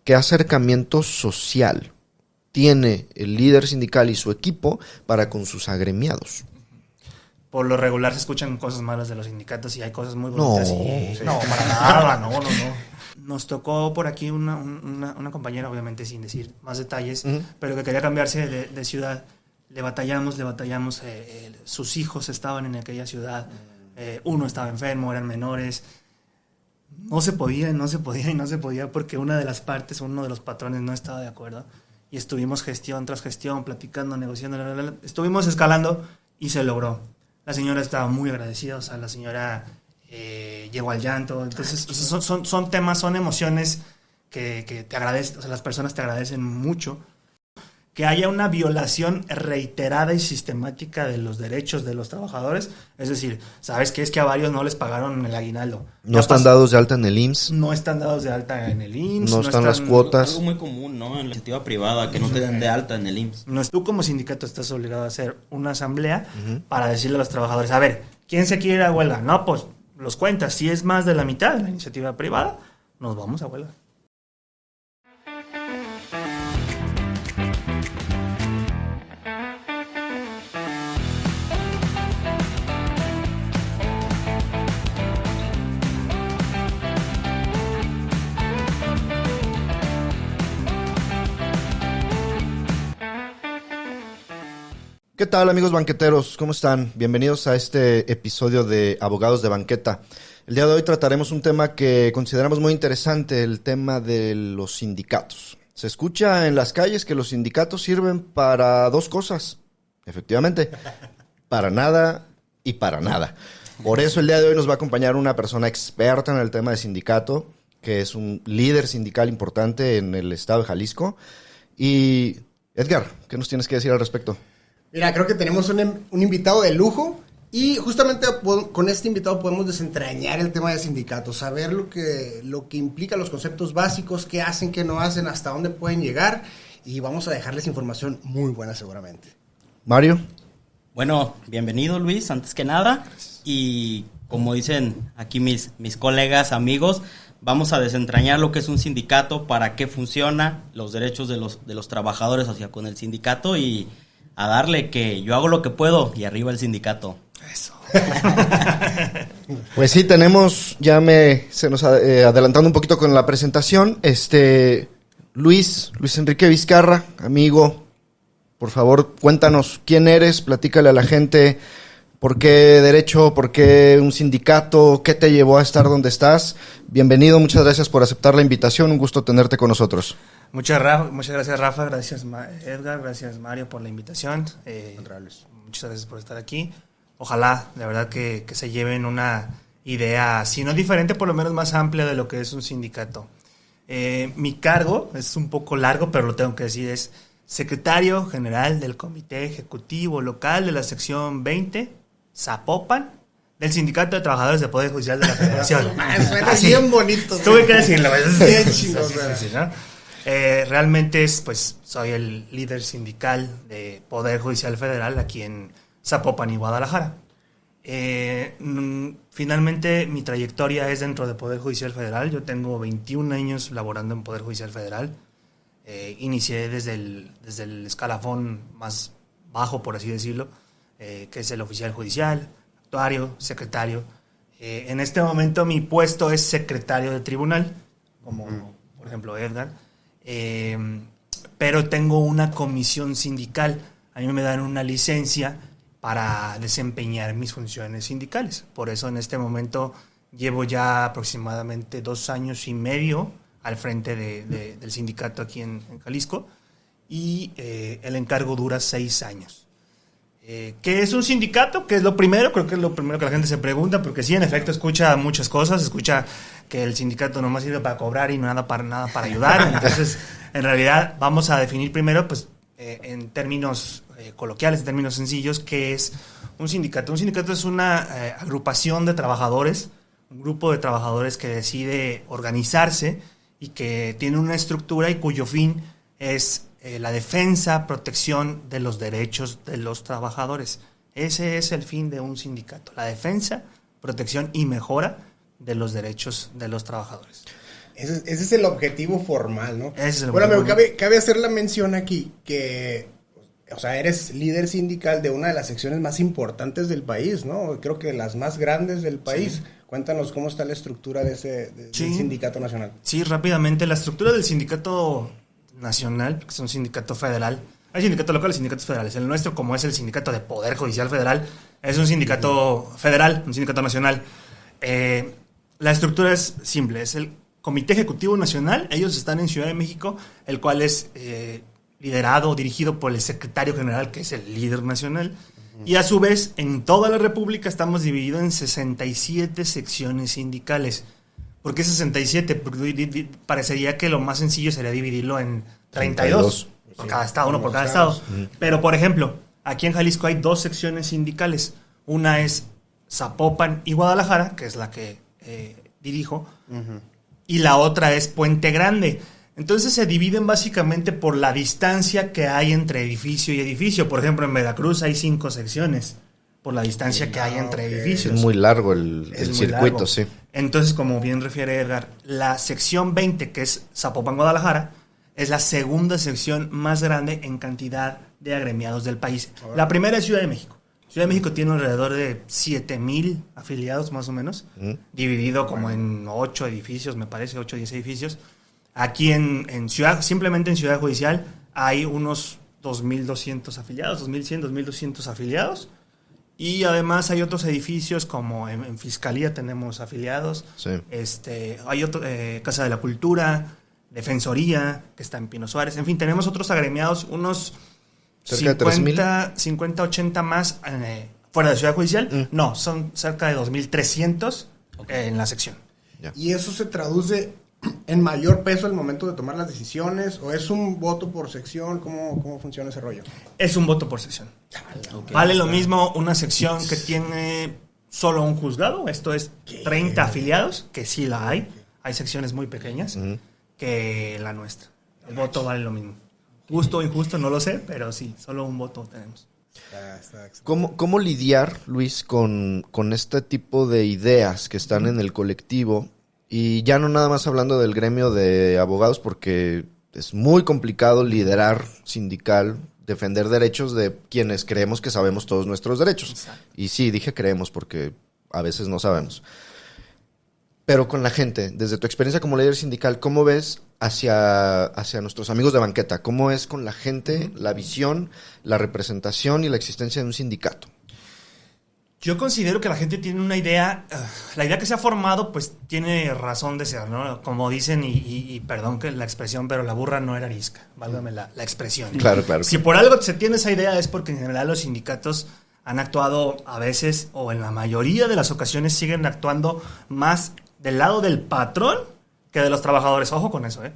¿qué acercamiento social tiene el líder sindical y su equipo para con sus agremiados? Por lo regular se escuchan cosas malas de los sindicatos y hay cosas muy bonitas. No, Para nada, no. Nos tocó por aquí una compañera, obviamente sin decir más detalles, pero que quería cambiarse de ciudad. Le batallamos, sus hijos estaban en aquella ciudad, uno estaba enfermo, eran menores. No se podía porque una de las partes, uno de los patrones no estaba de acuerdo. Y estuvimos gestión tras gestión, platicando, negociando, estuvimos escalando y se logró. La señora estaba muy agradecida, o sea, la señora llegó al llanto. Entonces, son temas, son emociones que te agradecen, o sea, las personas te agradecen mucho. Que haya una violación reiterada y sistemática de los derechos de los trabajadores. Es decir, ¿sabes qué? Es que a varios no les pagaron el aguinaldo. ¿No están dados de alta en el IMSS? No están dados de alta en el IMSS. No están las cuotas. Algo muy común, ¿no? En la iniciativa privada, que no te den de alta en el IMSS. No, tú como sindicato estás obligado a hacer una asamblea para decirle a los trabajadores, a ver, ¿quién se quiere ir a huelga? No, pues los cuentas. Si es más de la mitad de la iniciativa privada, nos vamos a huelga. ¿Qué tal, amigos banqueteros? ¿Cómo están? Bienvenidos a este episodio de Abogados de Banqueta. El día de hoy trataremos un tema que consideramos muy interesante, el tema de los sindicatos. Se escucha en las calles que los sindicatos sirven para dos cosas. Efectivamente, para nada y para nada. Por eso el día de hoy nos va a acompañar una persona experta en el tema de sindicato, que es un líder sindical importante en el estado de Jalisco. Y Edgar, ¿qué nos tienes que decir al respecto? Mira, creo que tenemos un invitado de lujo y justamente con este invitado podemos desentrañar el tema de sindicatos, saber lo que implica, los conceptos básicos, qué hacen, qué no hacen, hasta dónde pueden llegar, y vamos a dejarles información muy buena seguramente. Mario. Bueno, bienvenido Luis, antes que nada, y como dicen aquí mis colegas, amigos, vamos a desentrañar lo que es un sindicato, para qué funciona, los derechos de los trabajadores hacia con el sindicato, y a darle, que yo hago lo que puedo y arriba el sindicato. Eso. Pues sí, tenemos, se nos adelantando un poquito con la presentación, Luis Enrique Vizcarra, amigo, por favor, cuéntanos quién eres, platícale a la gente por qué derecho, por qué un sindicato, qué te llevó a estar donde estás. Bienvenido, muchas gracias por aceptar la invitación, un gusto tenerte con nosotros. Muchas gracias, Rafa, gracias Edgar, gracias Mario por la invitación. Muchas gracias por estar aquí. Ojalá, de verdad, que se lleven una idea, si no diferente, por lo menos más amplia de lo que es un sindicato. Mi cargo es un poco largo, pero lo tengo que decir, es secretario general del Comité Ejecutivo Local de la sección 20, Zapopan, del Sindicato de Trabajadores de Poder Judicial de la Federación. Suena bien bonito. Tuve que decirlo. Bien chingón. ¿No? Realmente soy el líder sindical de Poder Judicial Federal aquí en Zapopan y Guadalajara. Finalmente mi trayectoria es dentro de Poder Judicial Federal. Yo tengo 21 años laborando en Poder Judicial Federal. Inicié desde el escalafón más bajo, por así decirlo, que es el oficial judicial, actuario, secretario. En este momento mi puesto es secretario de tribunal, como por ejemplo Edgar. Pero tengo una comisión sindical. A mí me dan una licencia para desempeñar mis funciones sindicales. Por eso en este momento llevo ya aproximadamente 2 años y medio al frente del sindicato aquí en Jalisco, y el encargo dura 6 años. ¿Qué es un sindicato? ¿Qué es lo primero? Creo que es lo primero que la gente se pregunta, porque sí, en efecto, escucha muchas cosas, escucha que el sindicato nomás sirve para cobrar y nada para ayudar. Entonces, en realidad, vamos a definir primero, en términos coloquiales, en términos sencillos, qué es un sindicato. Un sindicato es una agrupación de trabajadores, un grupo de trabajadores que decide organizarse y que tiene una estructura y cuyo fin es la defensa, protección de los derechos de los trabajadores. Ese es el fin de un sindicato, la defensa, protección y mejora de los derechos de los trabajadores. Ese es el objetivo formal, ¿no? Ese es el bueno, objetivo. amigo, cabe hacer la mención aquí que, o sea, eres líder sindical de una de las secciones más importantes del país, ¿no? Creo que las más grandes del país. Sí. Cuéntanos cómo está la estructura de del sindicato nacional. Sí, rápidamente. La estructura del sindicato nacional, que es un sindicato federal. Hay sindicatos locales y sindicatos federales. El nuestro, como es el sindicato de Poder Judicial Federal, es un sindicato federal, un sindicato nacional. La estructura es simple, es el Comité Ejecutivo Nacional. Ellos están en Ciudad de México, el cual es liderado, dirigido por el secretario general, que es el líder nacional. Y a su vez, en toda la República estamos divididos en 67 secciones sindicales. ¿Por qué 67? Porque parecería que lo más sencillo sería dividirlo en 32. Por cada estado, uno por cada estado. Pero, por ejemplo, aquí en Jalisco hay 2 secciones sindicales. Una es Zapopan y Guadalajara, que es la que dirijo, y la otra es Puente Grande. Entonces se dividen básicamente por la distancia que hay entre edificio y edificio. Por ejemplo, en Veracruz hay 5 secciones por la distancia que hay entre edificios. Es muy largo el circuito, largo. Sí. Entonces, como bien refiere Edgar, la sección 20, que es Zapopan, Guadalajara, es la segunda sección más grande en cantidad de agremiados del país. La primera es Ciudad de México. Ciudad de México tiene alrededor de 7,000 afiliados, más o menos, dividido como en 8 edificios, me parece, 8 o 10 edificios. Aquí en Ciudad, simplemente en Ciudad Judicial, hay unos 2,200 afiliados, 2,100, 2,200 afiliados. Y además hay otros edificios, como en Fiscalía tenemos afiliados. Sí. Hay otro, Casa de la Cultura, Defensoría, que está en Pino Suárez. En fin, tenemos otros agremiados, unos cerca 50, 80 más fuera de Ciudad Judicial. No, son cerca de 2,300 en la sección. Yeah. ¿Y eso se traduce en mayor peso al momento de tomar las decisiones? ¿O es un voto por sección? ¿Cómo funciona ese rollo? Es un voto por sección. Vale lo mismo una sección que tiene solo un juzgado, esto es 30 afiliados, que sí la hay. Hay secciones muy pequeñas. Que la nuestra. El voto vale lo mismo. Justo o injusto, no lo sé, pero sí, solo un voto tenemos. ¿Cómo lidiar, Luis, con este tipo de ideas que están en el colectivo? Y ya no nada más hablando del gremio de abogados, porque es muy complicado liderar sindical, defender derechos de quienes creemos que sabemos todos nuestros derechos. Exacto. Y sí, dije creemos porque a veces no sabemos. Pero con la gente, desde tu experiencia como líder sindical, ¿cómo ves hacia nuestros amigos de banqueta? ¿Cómo es con la gente, la visión, la representación y la existencia de un sindicato? Yo considero que la gente tiene una idea, la idea que se ha formado, pues tiene razón de ser, ¿no? Como dicen, y perdón que la expresión, pero la burra no era arisca, válgame la expresión. Claro. Si por algo se tiene esa idea es porque en general los sindicatos han actuado a veces, o en la mayoría de las ocasiones siguen actuando más del lado del patrón que de los trabajadores. Ojo con eso, ¿eh?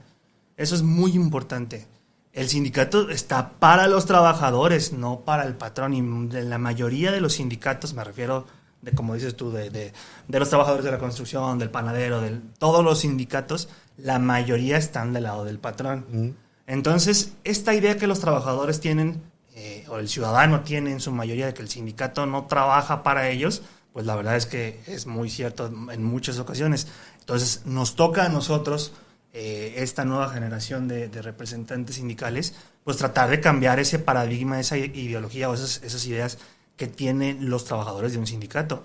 Eso es muy importante. El sindicato está para los trabajadores, no para el patrón. Y de la mayoría de los sindicatos, me refiero, como dices tú, de los trabajadores de la construcción, del panadero, de todos los sindicatos, la mayoría están del lado del patrón. Entonces, esta idea que los trabajadores tienen, o el ciudadano tiene en su mayoría, de que el sindicato no trabaja para ellos, pues la verdad es que es muy cierto en muchas ocasiones. Entonces, nos toca a nosotros, esta nueva generación de representantes sindicales, pues tratar de cambiar ese paradigma, esa ideología o esas ideas que tienen los trabajadores de un sindicato.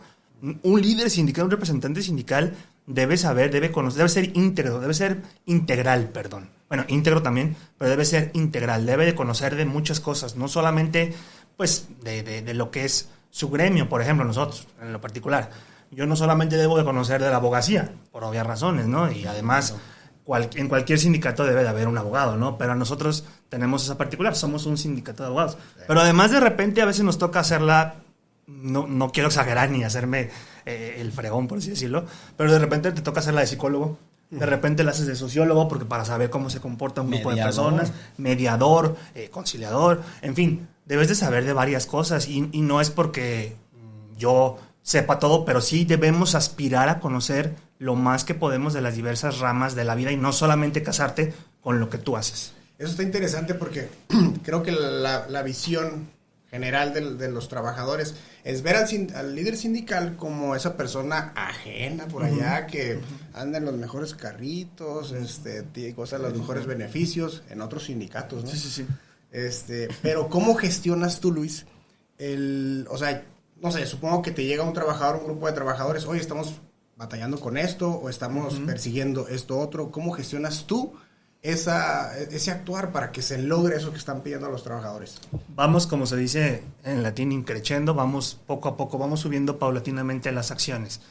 Un líder sindical, un representante sindical debe saber, debe conocer, debe ser íntegro, debe ser integral, perdón. Bueno, íntegro también, pero debe ser integral, debe de conocer de muchas cosas, no solamente pues de lo que es su gremio, por ejemplo, nosotros, en lo particular. Yo no solamente debo de conocer de la abogacía, por obvias razones, ¿no? Y además, en cualquier sindicato debe de haber un abogado, ¿no? Pero nosotros tenemos esa particular, somos un sindicato de abogados. Pero además, de repente, a veces nos toca hacerla, no quiero exagerar ni hacerme el fregón, por así decirlo, pero de repente te toca hacerla de psicólogo, de repente la haces de sociólogo, porque para saber cómo se comporta un grupo de personas, mediador, conciliador, en fin, debes de saber de varias cosas y no es porque yo sepa todo, pero sí debemos aspirar a conocer lo más que podemos de las diversas ramas de la vida y no solamente casarte con lo que tú haces. Eso está interesante porque creo que la visión general de los trabajadores, es ver al líder sindical como esa persona ajena por allá que anda en los mejores carritos, goza de los mejores beneficios en otros sindicatos, ¿no? Sí. Pero ¿cómo gestionas tú, Luis? O sea, no sé, supongo que te llega un trabajador, un grupo de trabajadores, oye, estamos batallando con esto o estamos persiguiendo esto otro. ¿Cómo gestionas tú ese actuar para que se logre eso que están pidiendo los trabajadores? Vamos, como se dice en latín, increciendo, vamos poco a poco, vamos subiendo paulatinamente las acciones.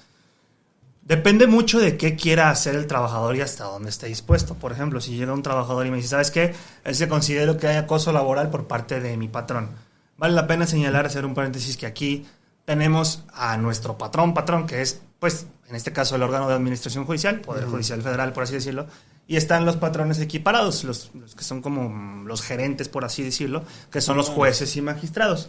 Depende mucho de qué quiera hacer el trabajador y hasta dónde esté dispuesto. Por ejemplo, si llega un trabajador y me dice, ¿sabes qué? Es que considero que hay acoso laboral por parte de mi patrón. Vale la pena señalar, hacer un paréntesis, que aquí tenemos a nuestro patrón, que es, pues, en este caso el órgano de administración judicial, Poder Judicial Federal, por así decirlo, y están los patrones equiparados, los que son como los gerentes, por así decirlo, que son los jueces y magistrados.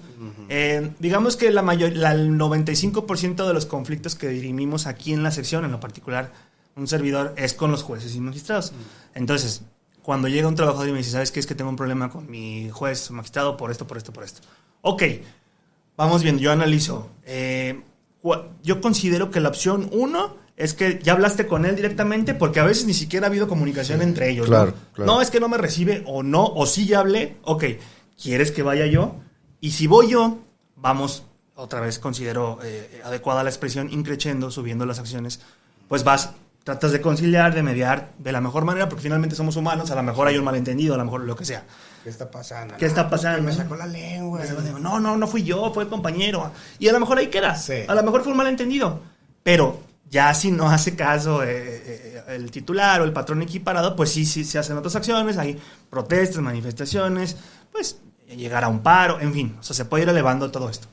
Digamos que el 95% de los conflictos que dirimimos aquí en la sección, en lo particular, un servidor, es con los jueces y magistrados. Entonces, cuando llega un trabajador y me dice, ¿sabes qué? Es que tengo un problema con mi juez o magistrado por esto. Ok, vamos bien, yo analizo. Yo considero que la opción 1 es que ya hablaste con él directamente, porque a veces ni siquiera ha habido comunicación entre ellos. Claro. No, es que no me recibe, o no, o sí ya hablé. Ok, ¿quieres que vaya yo? Y si voy yo, vamos, otra vez considero adecuada la expresión, increciendo, subiendo las acciones, pues tratas de conciliar, de mediar de la mejor manera, porque finalmente somos humanos, a lo mejor hay un malentendido, a lo mejor lo que sea. ¿Qué está pasando? ¿Qué está pasando? Me sacó la lengua. No fui yo, fue el compañero. Y a lo mejor ahí queda. Sí. A lo mejor fue un malentendido. Pero ya si no hace caso el titular o el patrón equiparado, pues sí se hacen otras acciones, hay protestas, manifestaciones, pues llegar a un paro, en fin. O sea, se puede ir elevando todo esto.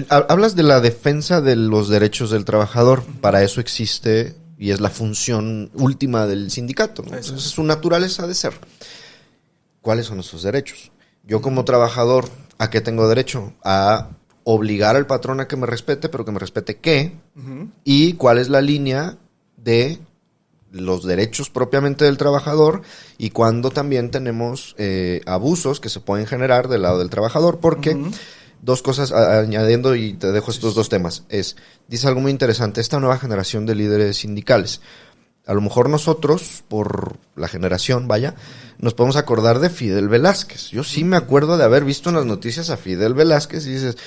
Hablas de la defensa de los derechos del trabajador. Para eso existe y es la función última del sindicato, ¿no? Esa es su naturaleza de ser. ¿Cuáles son esos derechos? Yo como trabajador, ¿a qué tengo derecho? A obligar al patrón a que me respete, pero que me respete ¿qué? Y cuál es la línea de los derechos propiamente del trabajador y cuando también tenemos abusos que se pueden generar del lado del trabajador, porque dos cosas añadiendo y te dejo estos dos temas. Dice algo muy interesante, esta nueva generación de líderes sindicales. A lo mejor nosotros, por la generación, nos podemos acordar de Fidel Velázquez. Yo sí me acuerdo de haber visto en las noticias a Fidel Velázquez y dices,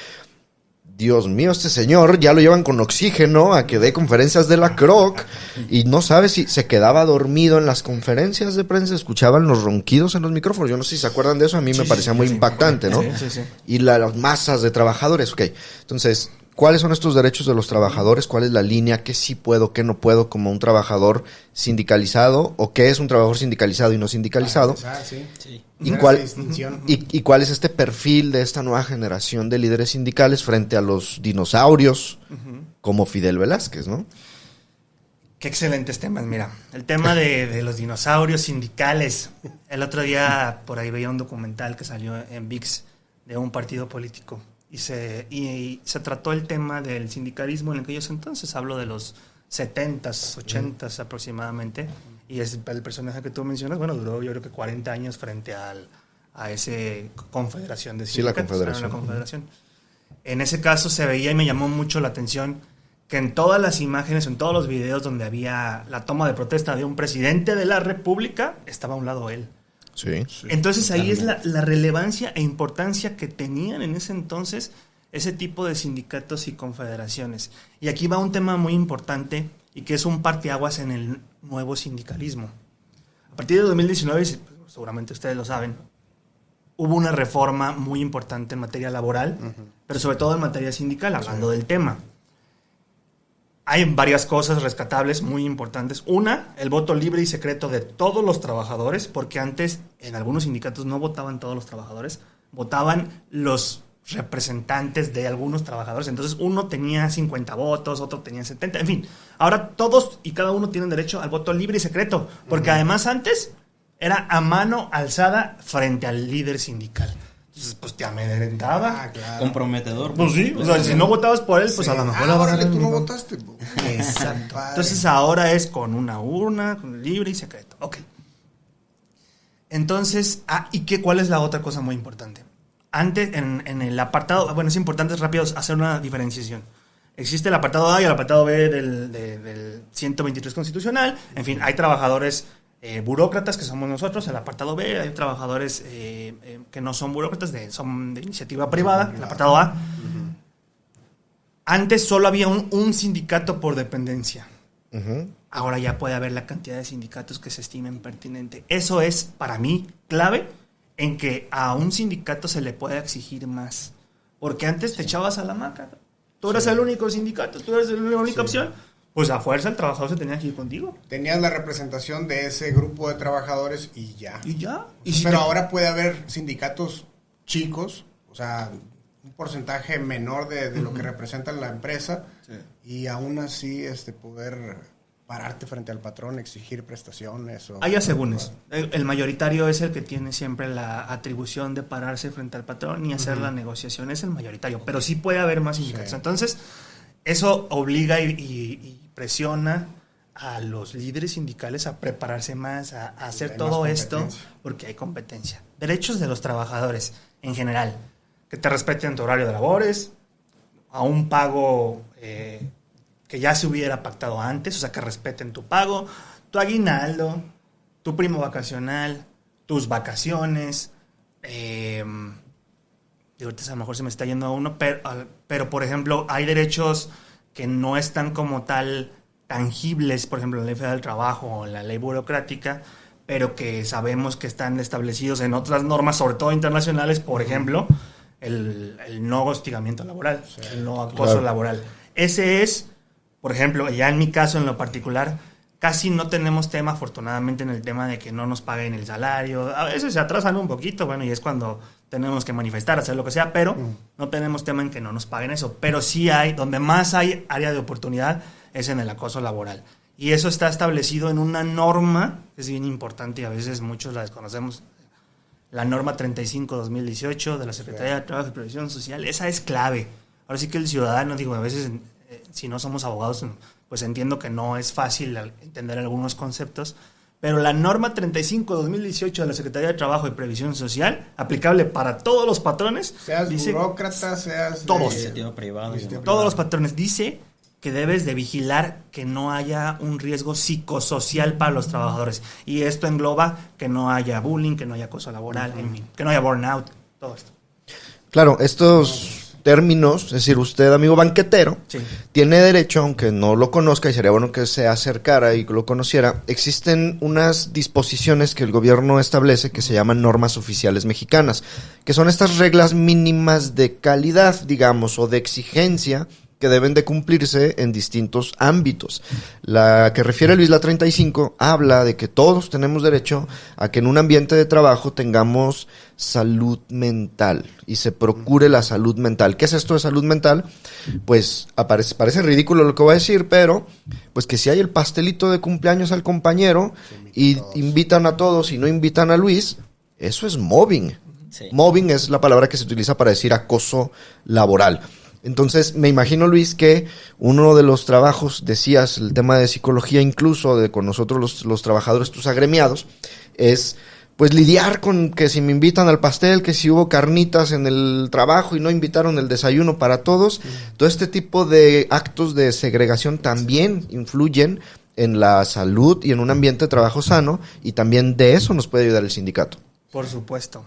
Dios mío, este señor ya lo llevan con oxígeno a que dé conferencias de la CROC y no sabe si se quedaba dormido en las conferencias de prensa, escuchaban los ronquidos en los micrófonos. Yo no sé si se acuerdan de eso, a mí me parecía muy impactante, ¿no? Sí. Y las masas de trabajadores, ok. Entonces, ¿cuáles son estos derechos de los trabajadores? ¿Cuál es la línea? ¿Qué sí puedo, qué no puedo como un trabajador sindicalizado? ¿O qué es un trabajador sindicalizado y no sindicalizado? Sí. ¿Y cuál es este perfil de esta nueva generación de líderes sindicales frente a los dinosaurios como Fidel Velázquez, ¿no? Qué excelentes temas, mira. El tema de los dinosaurios sindicales. El otro día por ahí veía un documental que salió en ViX de un partido político. Y se trató el tema del sindicalismo en aquellos entonces. Hablo de los 70s, 80s aproximadamente. Y es el personaje que tú mencionas, bueno, duró yo creo que 40 años frente a ese confederación de sindicatos. Sí, la confederación. En ese caso se veía y me llamó mucho la atención que en todas las imágenes, en todos los videos donde había la toma de protesta de un presidente de la República, estaba a un lado él. Sí. Entonces ahí es la relevancia e importancia que tenían en ese entonces ese tipo de sindicatos y confederaciones. Y aquí va un tema muy importante y que es un parteaguas en el nuevo sindicalismo. A partir de 2019, seguramente ustedes lo saben, hubo una reforma muy importante en materia laboral, pero sobre todo en materia sindical, hablando del tema. Hay varias cosas rescatables muy importantes. Una, el voto libre y secreto de todos los trabajadores, porque antes en algunos sindicatos no votaban todos los trabajadores, votaban los representantes de algunos trabajadores. Entonces uno tenía 50 votos, otro tenía 70, en fin. Ahora todos y cada uno tienen derecho al voto libre y secreto, porque además antes era a mano alzada frente al líder sindical. Entonces, pues te amedrentaba. Claro. Comprometedor. Pues sí, o sea, si no votabas por él, pues a lo mejor ahora que tú no votaste. Exacto. Entonces ahora es con una urna, con libre y secreto. Ok. Entonces, ¿y cuál es la otra cosa muy importante? antes, en el apartado, bueno, es importante rápido hacer una diferenciación. Existe el apartado A y el apartado B del 123 constitucional. En fin, hay trabajadores burócratas, que somos nosotros. El apartado B, hay trabajadores que no son burócratas, son de iniciativa privada. El apartado A. Antes solo había un sindicato por dependencia. Ahora ya puede haber la cantidad de sindicatos que se estimen pertinente. Eso es, para mí, clave en que a un sindicato se le pueda exigir más. Porque antes te echabas a la hamaca. Tú eras el único sindicato, tú eras la única opción. Pues a fuerza el trabajador se tenía que ir contigo. Tenías la representación de ese grupo de trabajadores y ya. Y ya. Pero ahora puede haber sindicatos chicos, o sea, un porcentaje menor de lo que representa la empresa, y aún así poder pararte frente al patrón, exigir prestaciones. Hay asegúnes. El mayoritario es el que tiene siempre la atribución de pararse frente al patrón y hacer la negociación. Es el mayoritario, pero sí puede haber más sindicatos. Entonces, eso obliga y presiona a los líderes sindicales a prepararse más, a hacer todo esto, porque hay competencia. Derechos de los trabajadores en general. Que te respeten tu horario de labores, a un pago que ya se hubiera pactado antes, o sea, que respeten tu pago, tu aguinaldo, tu primo vacacional, tus vacaciones. Ahorita a lo mejor se me está yendo a uno, pero por ejemplo, hay derechos que no están como tal tangibles, por ejemplo, en la Ley Federal del Trabajo o en la ley burocrática, pero que sabemos que están establecidos en otras normas, sobre todo internacionales, por ejemplo, el no hostigamiento laboral, el no acoso laboral. Ese es, por ejemplo, ya en mi caso en lo particular, casi no tenemos tema, afortunadamente, en el tema de que no nos paguen el salario. A veces se atrasan un poquito, bueno, y es cuando tenemos que manifestar, hacer lo que sea, pero no tenemos tema en que no nos paguen eso. Pero sí hay, donde más hay área de oportunidad es en el acoso laboral. Y eso está establecido en una norma, que es bien importante y a veces muchos la desconocemos, la norma 35-2018 de la Secretaría de Trabajo y Previsión Social. Esa es clave. Ahora sí que el ciudadano, digo, a veces si no somos abogados, pues entiendo que no es fácil entender algunos conceptos, pero la norma 35-2018 de la Secretaría de Trabajo y Previsión Social, aplicable para todos los patrones, seas dice, burócrata, seas todos, iniciativa privada, todos los patrones, dice que debes de vigilar que no haya un riesgo psicosocial para los trabajadores, y esto engloba que no haya bullying, que no haya acoso laboral, en fin, que no haya burnout, todo esto. Claro, estos términos, es decir, usted, amigo banquetero, tiene derecho, aunque no lo conozca, y sería bueno que se acercara y lo conociera, existen unas disposiciones que el gobierno establece que se llaman normas oficiales mexicanas, que son estas reglas mínimas de calidad, digamos, o de exigencia que deben de cumplirse en distintos ámbitos. La que refiere Luis, la 35, habla de que todos tenemos derecho a que en un ambiente de trabajo tengamos salud mental y se procure la salud mental. ¿Qué es esto de salud mental? Pues parece ridículo lo que voy a decir, pero pues que si hay el pastelito de cumpleaños al compañero y invitan a todos y no invitan a Luis, eso es mobbing. Sí. Mobbing es la palabra que se utiliza para decir acoso laboral. Entonces, me imagino, Luis, que uno de los trabajos, decías, el tema de psicología incluso, de con nosotros los trabajadores, tus agremiados, es pues lidiar con que si me invitan al pastel, que si hubo carnitas en el trabajo y no invitaron el desayuno para todos. Todo este tipo de actos de segregación también influyen en la salud y en un ambiente de trabajo sano, y también de eso nos puede ayudar el sindicato. Por supuesto.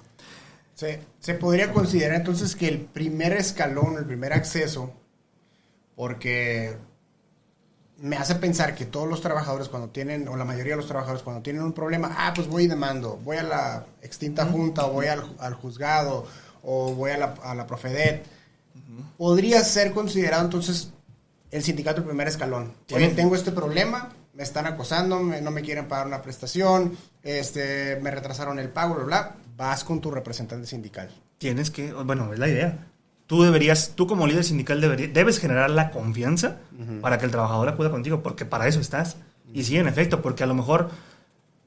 Se podría considerar entonces que el primer escalón, el primer acceso, porque me hace pensar que todos los trabajadores cuando tienen, o la mayoría de los trabajadores cuando tienen un problema, pues voy y demando, voy a la extinta junta, o voy al juzgado, o voy a la Profedet. Podría ser considerado entonces el sindicato el primer escalón. Oye, tengo este problema, me están acosando, no me quieren pagar una prestación, me retrasaron el pago, bla, bla. Vas con tu representante sindical. Tienes que, bueno, es la idea. Tú como líder sindical debes generar la confianza para que el trabajador acuda contigo, porque para eso estás. Y sí, en efecto, porque a lo mejor,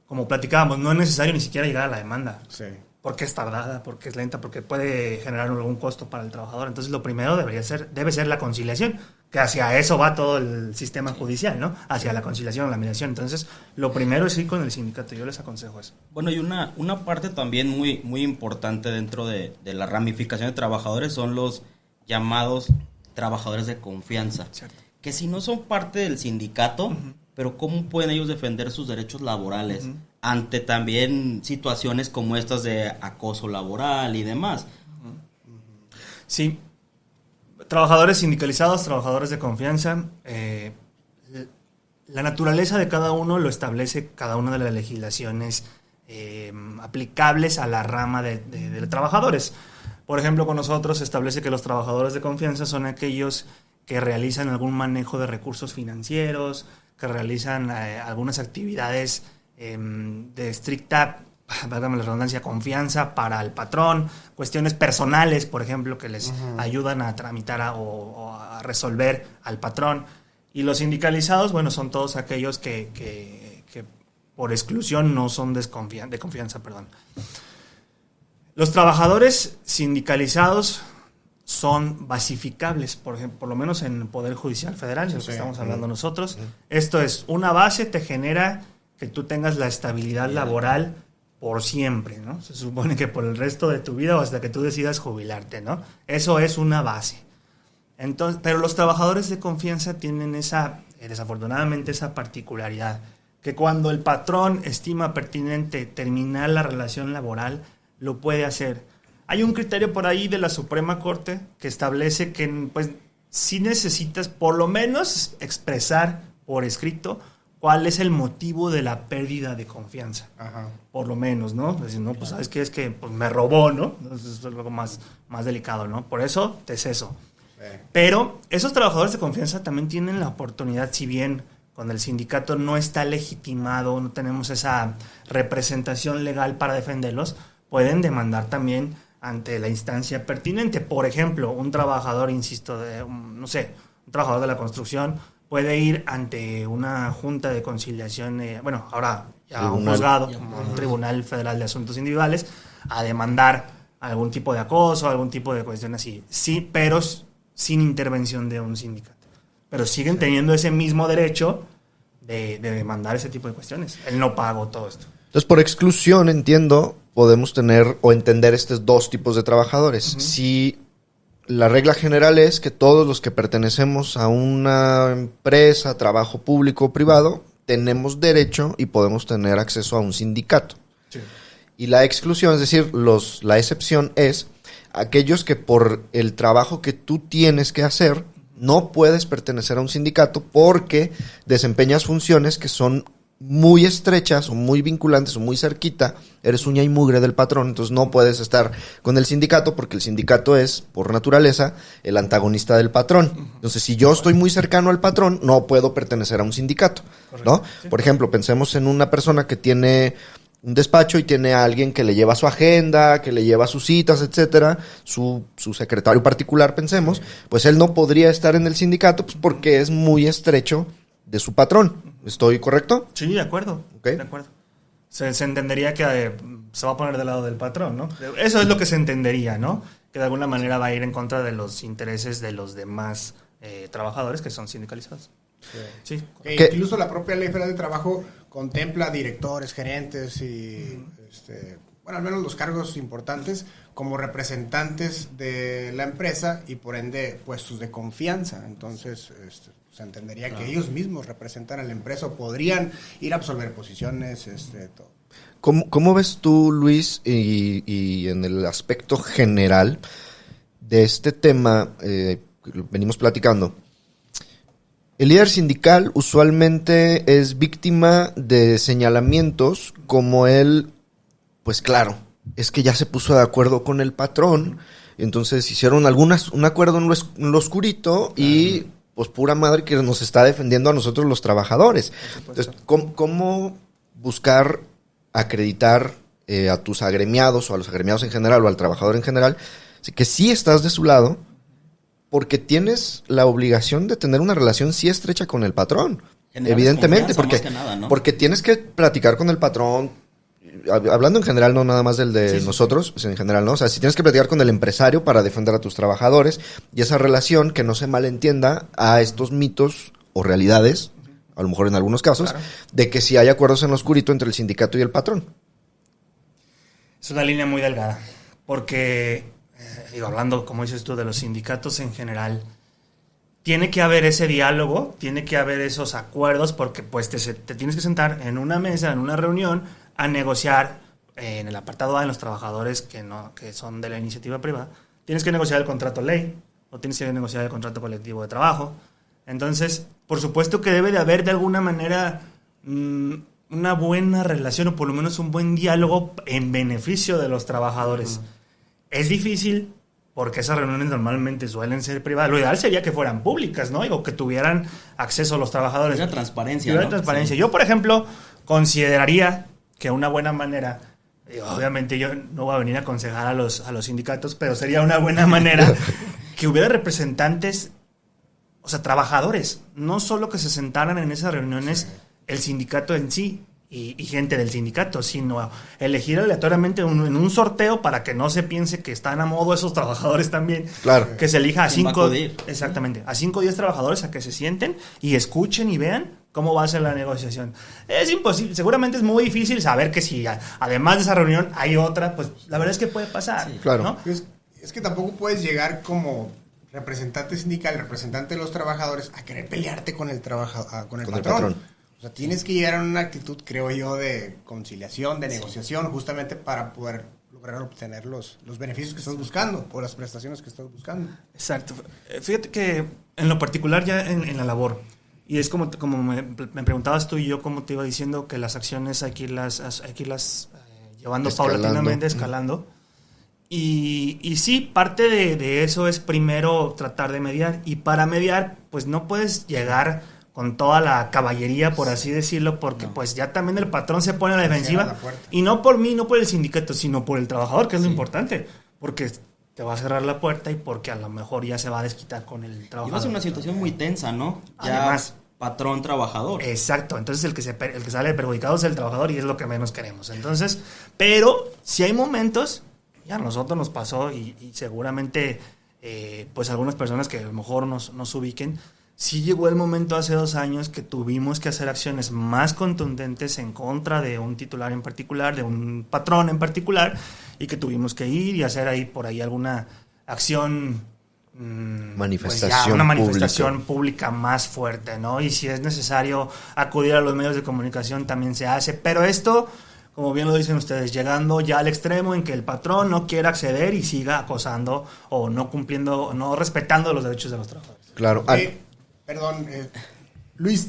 como platicábamos, no es necesario ni siquiera llegar a la demanda. Sí. ¿Por qué es tardada? ¿Por qué es lenta? Porque puede generar algún costo para el trabajador. Entonces, lo primero debe ser la conciliación, que hacia eso va todo el sistema judicial, ¿no? Hacia la conciliación, la mediación. Entonces, lo primero es ir con el sindicato. Yo les aconsejo eso. Bueno, y una parte también muy, muy importante dentro de la ramificación de trabajadores son los llamados trabajadores de confianza. Cierto. Que si no son parte del sindicato, pero ¿cómo pueden ellos defender sus derechos laborales ante también situaciones como estas de acoso laboral y demás? Sí, trabajadores sindicalizados, trabajadores de confianza, la naturaleza de cada uno lo establece cada una de las legislaciones aplicables a la rama de trabajadores. Por ejemplo, con nosotros se establece que los trabajadores de confianza son aquellos que realizan algún manejo de recursos financieros, que realizan algunas actividades de estricta, válgame la redundancia, confianza para el patrón, cuestiones personales, por ejemplo, que les ayudan a tramitar o a resolver al patrón. Y los sindicalizados, bueno, son todos aquellos que por exclusión no son de confianza. Los trabajadores sindicalizados son basificables, por ejemplo, por lo menos en el Poder Judicial Federal, de lo que estamos hablando nosotros. Esto es, una base te genera que tú tengas la estabilidad laboral por siempre, ¿no? Se supone que por el resto de tu vida o hasta que tú decidas jubilarte, ¿no? Eso es una base. Entonces, pero los trabajadores de confianza tienen desafortunadamente esa particularidad, que cuando el patrón estima pertinente terminar la relación laboral, lo puede hacer. Hay un criterio por ahí de la Suprema Corte que establece que pues sí necesitas por lo menos expresar por escrito cuál es el motivo de la pérdida de confianza. Ajá. Por lo menos, ¿no? Decir, no, pues ¿sabes qué? Es que pues, me robó, ¿no? Entonces, es algo más delicado, ¿no? Por eso te ceso. Sí. Pero esos trabajadores de confianza también tienen la oportunidad, si bien con el sindicato no está legitimado, no tenemos esa representación legal para defenderlos, pueden demandar también ante la instancia pertinente. Por ejemplo, un trabajador, insisto, un trabajador de la construcción puede ir ante una junta de conciliación, ahora ya un juzgado, un Tribunal Federal de Asuntos Individuales, a demandar algún tipo de acoso, algún tipo de cuestión así. Sí, pero sin intervención de un sindicato. Pero siguen teniendo ese mismo derecho de demandar ese tipo de cuestiones. El no pago, todo esto. Entonces, por exclusión, entiendo, podemos tener o entender estos dos tipos de trabajadores. Si la regla general es que todos los que pertenecemos a una empresa, trabajo público o privado, tenemos derecho y podemos tener acceso a un sindicato. Sí. Y la exclusión, es decir, la excepción es aquellos que por el trabajo que tú tienes que hacer no puedes pertenecer a un sindicato porque desempeñas funciones que son muy estrechas o muy vinculantes o muy cerquita, eres uña y mugre del patrón, entonces no puedes estar con el sindicato porque el sindicato es, por naturaleza, el antagonista del patrón. Entonces, si yo estoy muy cercano al patrón, no puedo pertenecer a un sindicato, ¿no? Sí. Por ejemplo, pensemos en una persona que tiene un despacho y tiene a alguien que le lleva su agenda, que le lleva sus citas, etcétera, su secretario particular, pensemos, pues él no podría estar en el sindicato pues porque es muy estrecho de su patrón. ¿Estoy correcto? Sí, de acuerdo. Okay. De acuerdo. Se entendería que se va a poner del lado del patrón, ¿no? Eso es lo que se entendería, ¿no? Que de alguna manera va a ir en contra de los intereses de los demás trabajadores que son sindicalizados. Sí. Incluso la propia Ley Federal de Trabajo contempla directores, gerentes y, al menos los cargos importantes como representantes de la empresa y por ende puestos de confianza. Entonces, se entendería que ellos mismos representan a la empresa o podrían ir a absolver posiciones, todo. ¿Cómo ves tú, Luis, y en el aspecto general de este tema que venimos platicando? El líder sindical usualmente es víctima de señalamientos como él, pues claro, es que ya se puso de acuerdo con el patrón, entonces hicieron un acuerdo en lo oscurito y pues pura madre que nos está defendiendo a nosotros los trabajadores. Entonces, ¿cómo buscar acreditar a tus agremiados o a los agremiados en general o al trabajador en general que sí estás de su lado? Porque tienes la obligación de tener una relación sí estrecha con el patrón. Evidentemente, porque tienes que platicar con el patrón, hablando en general, no nada más del de nosotros, en general, ¿no? O sea, si tienes que platicar con el empresario para defender a tus trabajadores y esa relación que no se malentienda a estos mitos o realidades, a lo mejor en algunos casos, de que si hay acuerdos en lo oscurito entre el sindicato y el patrón. Es una línea muy delgada, porque, hablando, como dices tú, de los sindicatos en general, tiene que haber ese diálogo, tiene que haber esos acuerdos, porque pues te tienes que sentar en una mesa, en una reunión, a negociar en el apartado A, en los trabajadores que son de la iniciativa privada. Tienes que negociar el contrato ley, o tienes que negociar el contrato colectivo de trabajo. Entonces, por supuesto que debe de haber de alguna manera una buena relación, o por lo menos un buen diálogo en beneficio de los trabajadores. Es difícil, porque esas reuniones normalmente suelen ser privadas. Lo ideal sería que fueran públicas, ¿no? O que tuvieran acceso a los trabajadores. Una transparencia, ¿no? Sí. Yo, por ejemplo, consideraría que una buena manera, obviamente yo no voy a venir a aconsejar a los sindicatos, pero sería una buena manera que hubiera representantes, o sea, trabajadores, no solo que se sentaran en esas reuniones el sindicato en sí, y gente del sindicato, sino elegir aleatoriamente en un sorteo para que no se piense que están a modo esos trabajadores también. Claro. Que se elija a 5, exactamente, a 5 o 10 trabajadores a que se sienten y escuchen y vean cómo va a ser la negociación. Es imposible, seguramente es muy difícil saber que si además de esa reunión hay otra, pues la verdad es que puede pasar. Sí, claro. ¿no? Es que tampoco puedes llegar como representante sindical, representante de los trabajadores, a querer pelearte con el patrón. O sea, tienes que llegar a una actitud, creo yo, de conciliación, de negociación, justamente para poder lograr obtener los beneficios que estás buscando o las prestaciones que estás buscando. Exacto. Fíjate que en lo particular ya en la labor, y es como me preguntabas tú y yo, como te iba diciendo, que las acciones hay que irlas llevando paulatinamente, escalando. Y sí, parte de eso es primero tratar de mediar. Y para mediar, pues no puedes llegar con toda la caballería, por así decirlo, porque pues ya también el patrón se pone a la defensiva. Y no por mí, no por el sindicato, sino por el trabajador, que es lo importante. Porque te va a cerrar la puerta y porque a lo mejor ya se va a desquitar con el trabajador. Y va a ser una situación muy tensa, ¿no? Ya Además, patrón-trabajador. Exacto, entonces el que sale perjudicado es el trabajador y es lo que menos queremos. Entonces, pero si hay momentos, ya a nosotros nos pasó y seguramente pues algunas personas que a lo mejor nos ubiquen, sí llegó el momento hace 2 años que tuvimos que hacer acciones más contundentes en contra de un titular en particular, de un patrón en particular, y que tuvimos que ir y hacer ahí por ahí alguna acción, manifestación, pues una manifestación pública más fuerte, ¿no? Y si es necesario acudir a los medios de comunicación también se hace, pero esto, como bien lo dicen ustedes, llegando ya al extremo en que el patrón no quiera acceder y siga acosando o no cumpliendo, no respetando los derechos de los trabajadores. Claro. Perdón, Luis,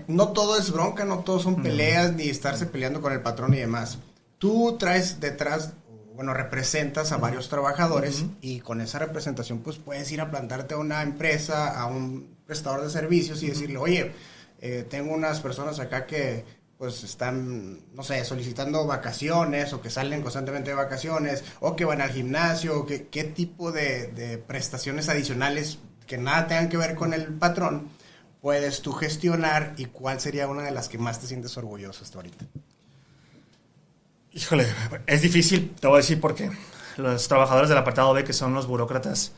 no todo es bronca, no todo son peleas, ni estarse peleando con el patrón y demás. Tú traes detrás, bueno, representas a varios trabajadores y con esa representación pues puedes ir a plantarte a una empresa, a un prestador de servicios y decirle, oye, tengo unas personas acá que pues están, no sé, solicitando vacaciones o que salen constantemente de vacaciones o que van al gimnasio, qué tipo de prestaciones adicionales que nada tengan que ver con el patrón puedes tú gestionar y cuál sería una de las que más te sientes orgulloso hasta ahorita. Híjole, es difícil, te voy a decir porque los trabajadores del apartado B, que son los burócratas,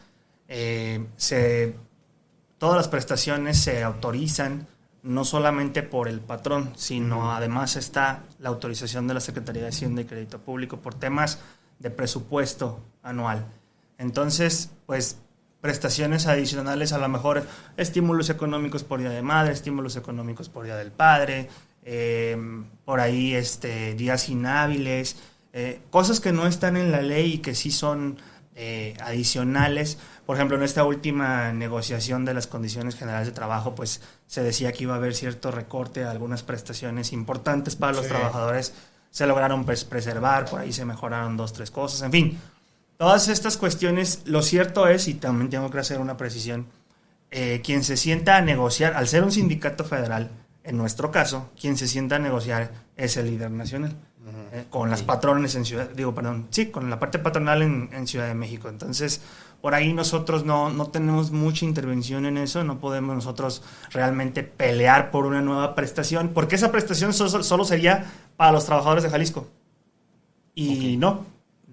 todas las prestaciones se autorizan no solamente por el patrón, sino además está la autorización de la Secretaría de Hacienda y Crédito Público por temas de presupuesto anual. Entonces, pues, prestaciones adicionales, a lo mejor estímulos económicos por Día de Madre, estímulos económicos por Día del Padre, por ahí días inhábiles, cosas que no están en la ley y que sí son adicionales. Por ejemplo, en esta última negociación de las condiciones generales de trabajo, pues se decía que iba a haber cierto recorte a algunas prestaciones importantes para los trabajadores. Se lograron preservar, por ahí se mejoraron 2-3 cosas, en fin. Todas estas cuestiones, lo cierto es, y también tengo que hacer una precisión, quien se sienta a negociar, al ser un sindicato federal, en nuestro caso, quien se sienta a negociar es el líder nacional. con las patrones en con la parte patronal en Ciudad de México. Entonces, por ahí nosotros no tenemos mucha intervención en eso, no podemos nosotros realmente pelear por una nueva prestación, porque esa prestación solo sería para los trabajadores de Jalisco. Y no,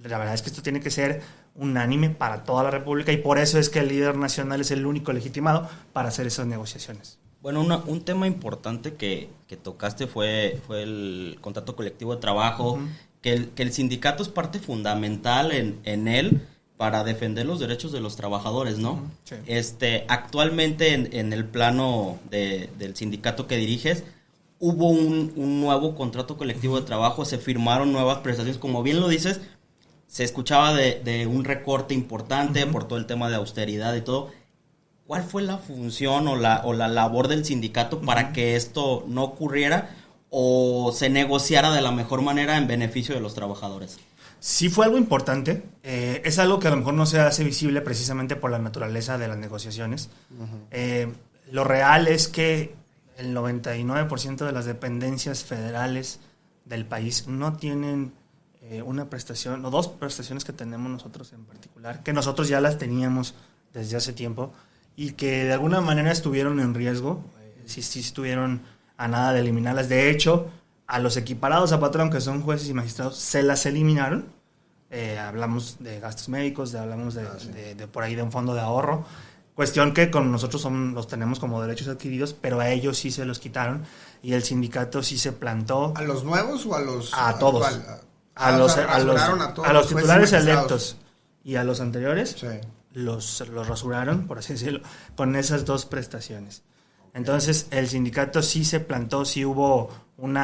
la verdad es que esto tiene que ser unánime para toda la República, y por eso es que el líder nacional es el único legitimado para hacer esas negociaciones. Bueno, un tema importante que tocaste fue el contrato colectivo de trabajo, que el sindicato es parte fundamental en él para defender los derechos de los trabajadores, ¿no? Sí. Actualmente en el plano del sindicato que diriges, hubo un nuevo contrato colectivo de trabajo, se firmaron nuevas prestaciones, como bien lo dices, se escuchaba de un recorte importante por todo el tema de austeridad y todo. ¿Cuál fue la función o la labor del sindicato para que esto no ocurriera o se negociara de la mejor manera en beneficio de los trabajadores? Sí fue algo importante, es algo que a lo mejor no se hace visible precisamente por la naturaleza de las negociaciones. Lo real es que el 99% de las dependencias federales del país no tienen una prestación, o dos prestaciones que tenemos nosotros en particular, que nosotros ya las teníamos desde hace tiempo y que de alguna manera estuvieron en riesgo, sí estuvieron a nada de eliminarlas. De hecho, a los equiparados a patrón, que son jueces y magistrados, se las eliminaron. Hablamos de gastos médicos, hablamos de por ahí de un fondo de ahorro, cuestión que con nosotros los tenemos como derechos adquiridos, pero a ellos sí se los quitaron y el sindicato sí se plantó. ¿A los nuevos o a los? A todos. A los titulares electos y a los anteriores, sí, los rasuraron, por así decirlo, con esas dos prestaciones. Entonces el sindicato sí se plantó, sí hubo un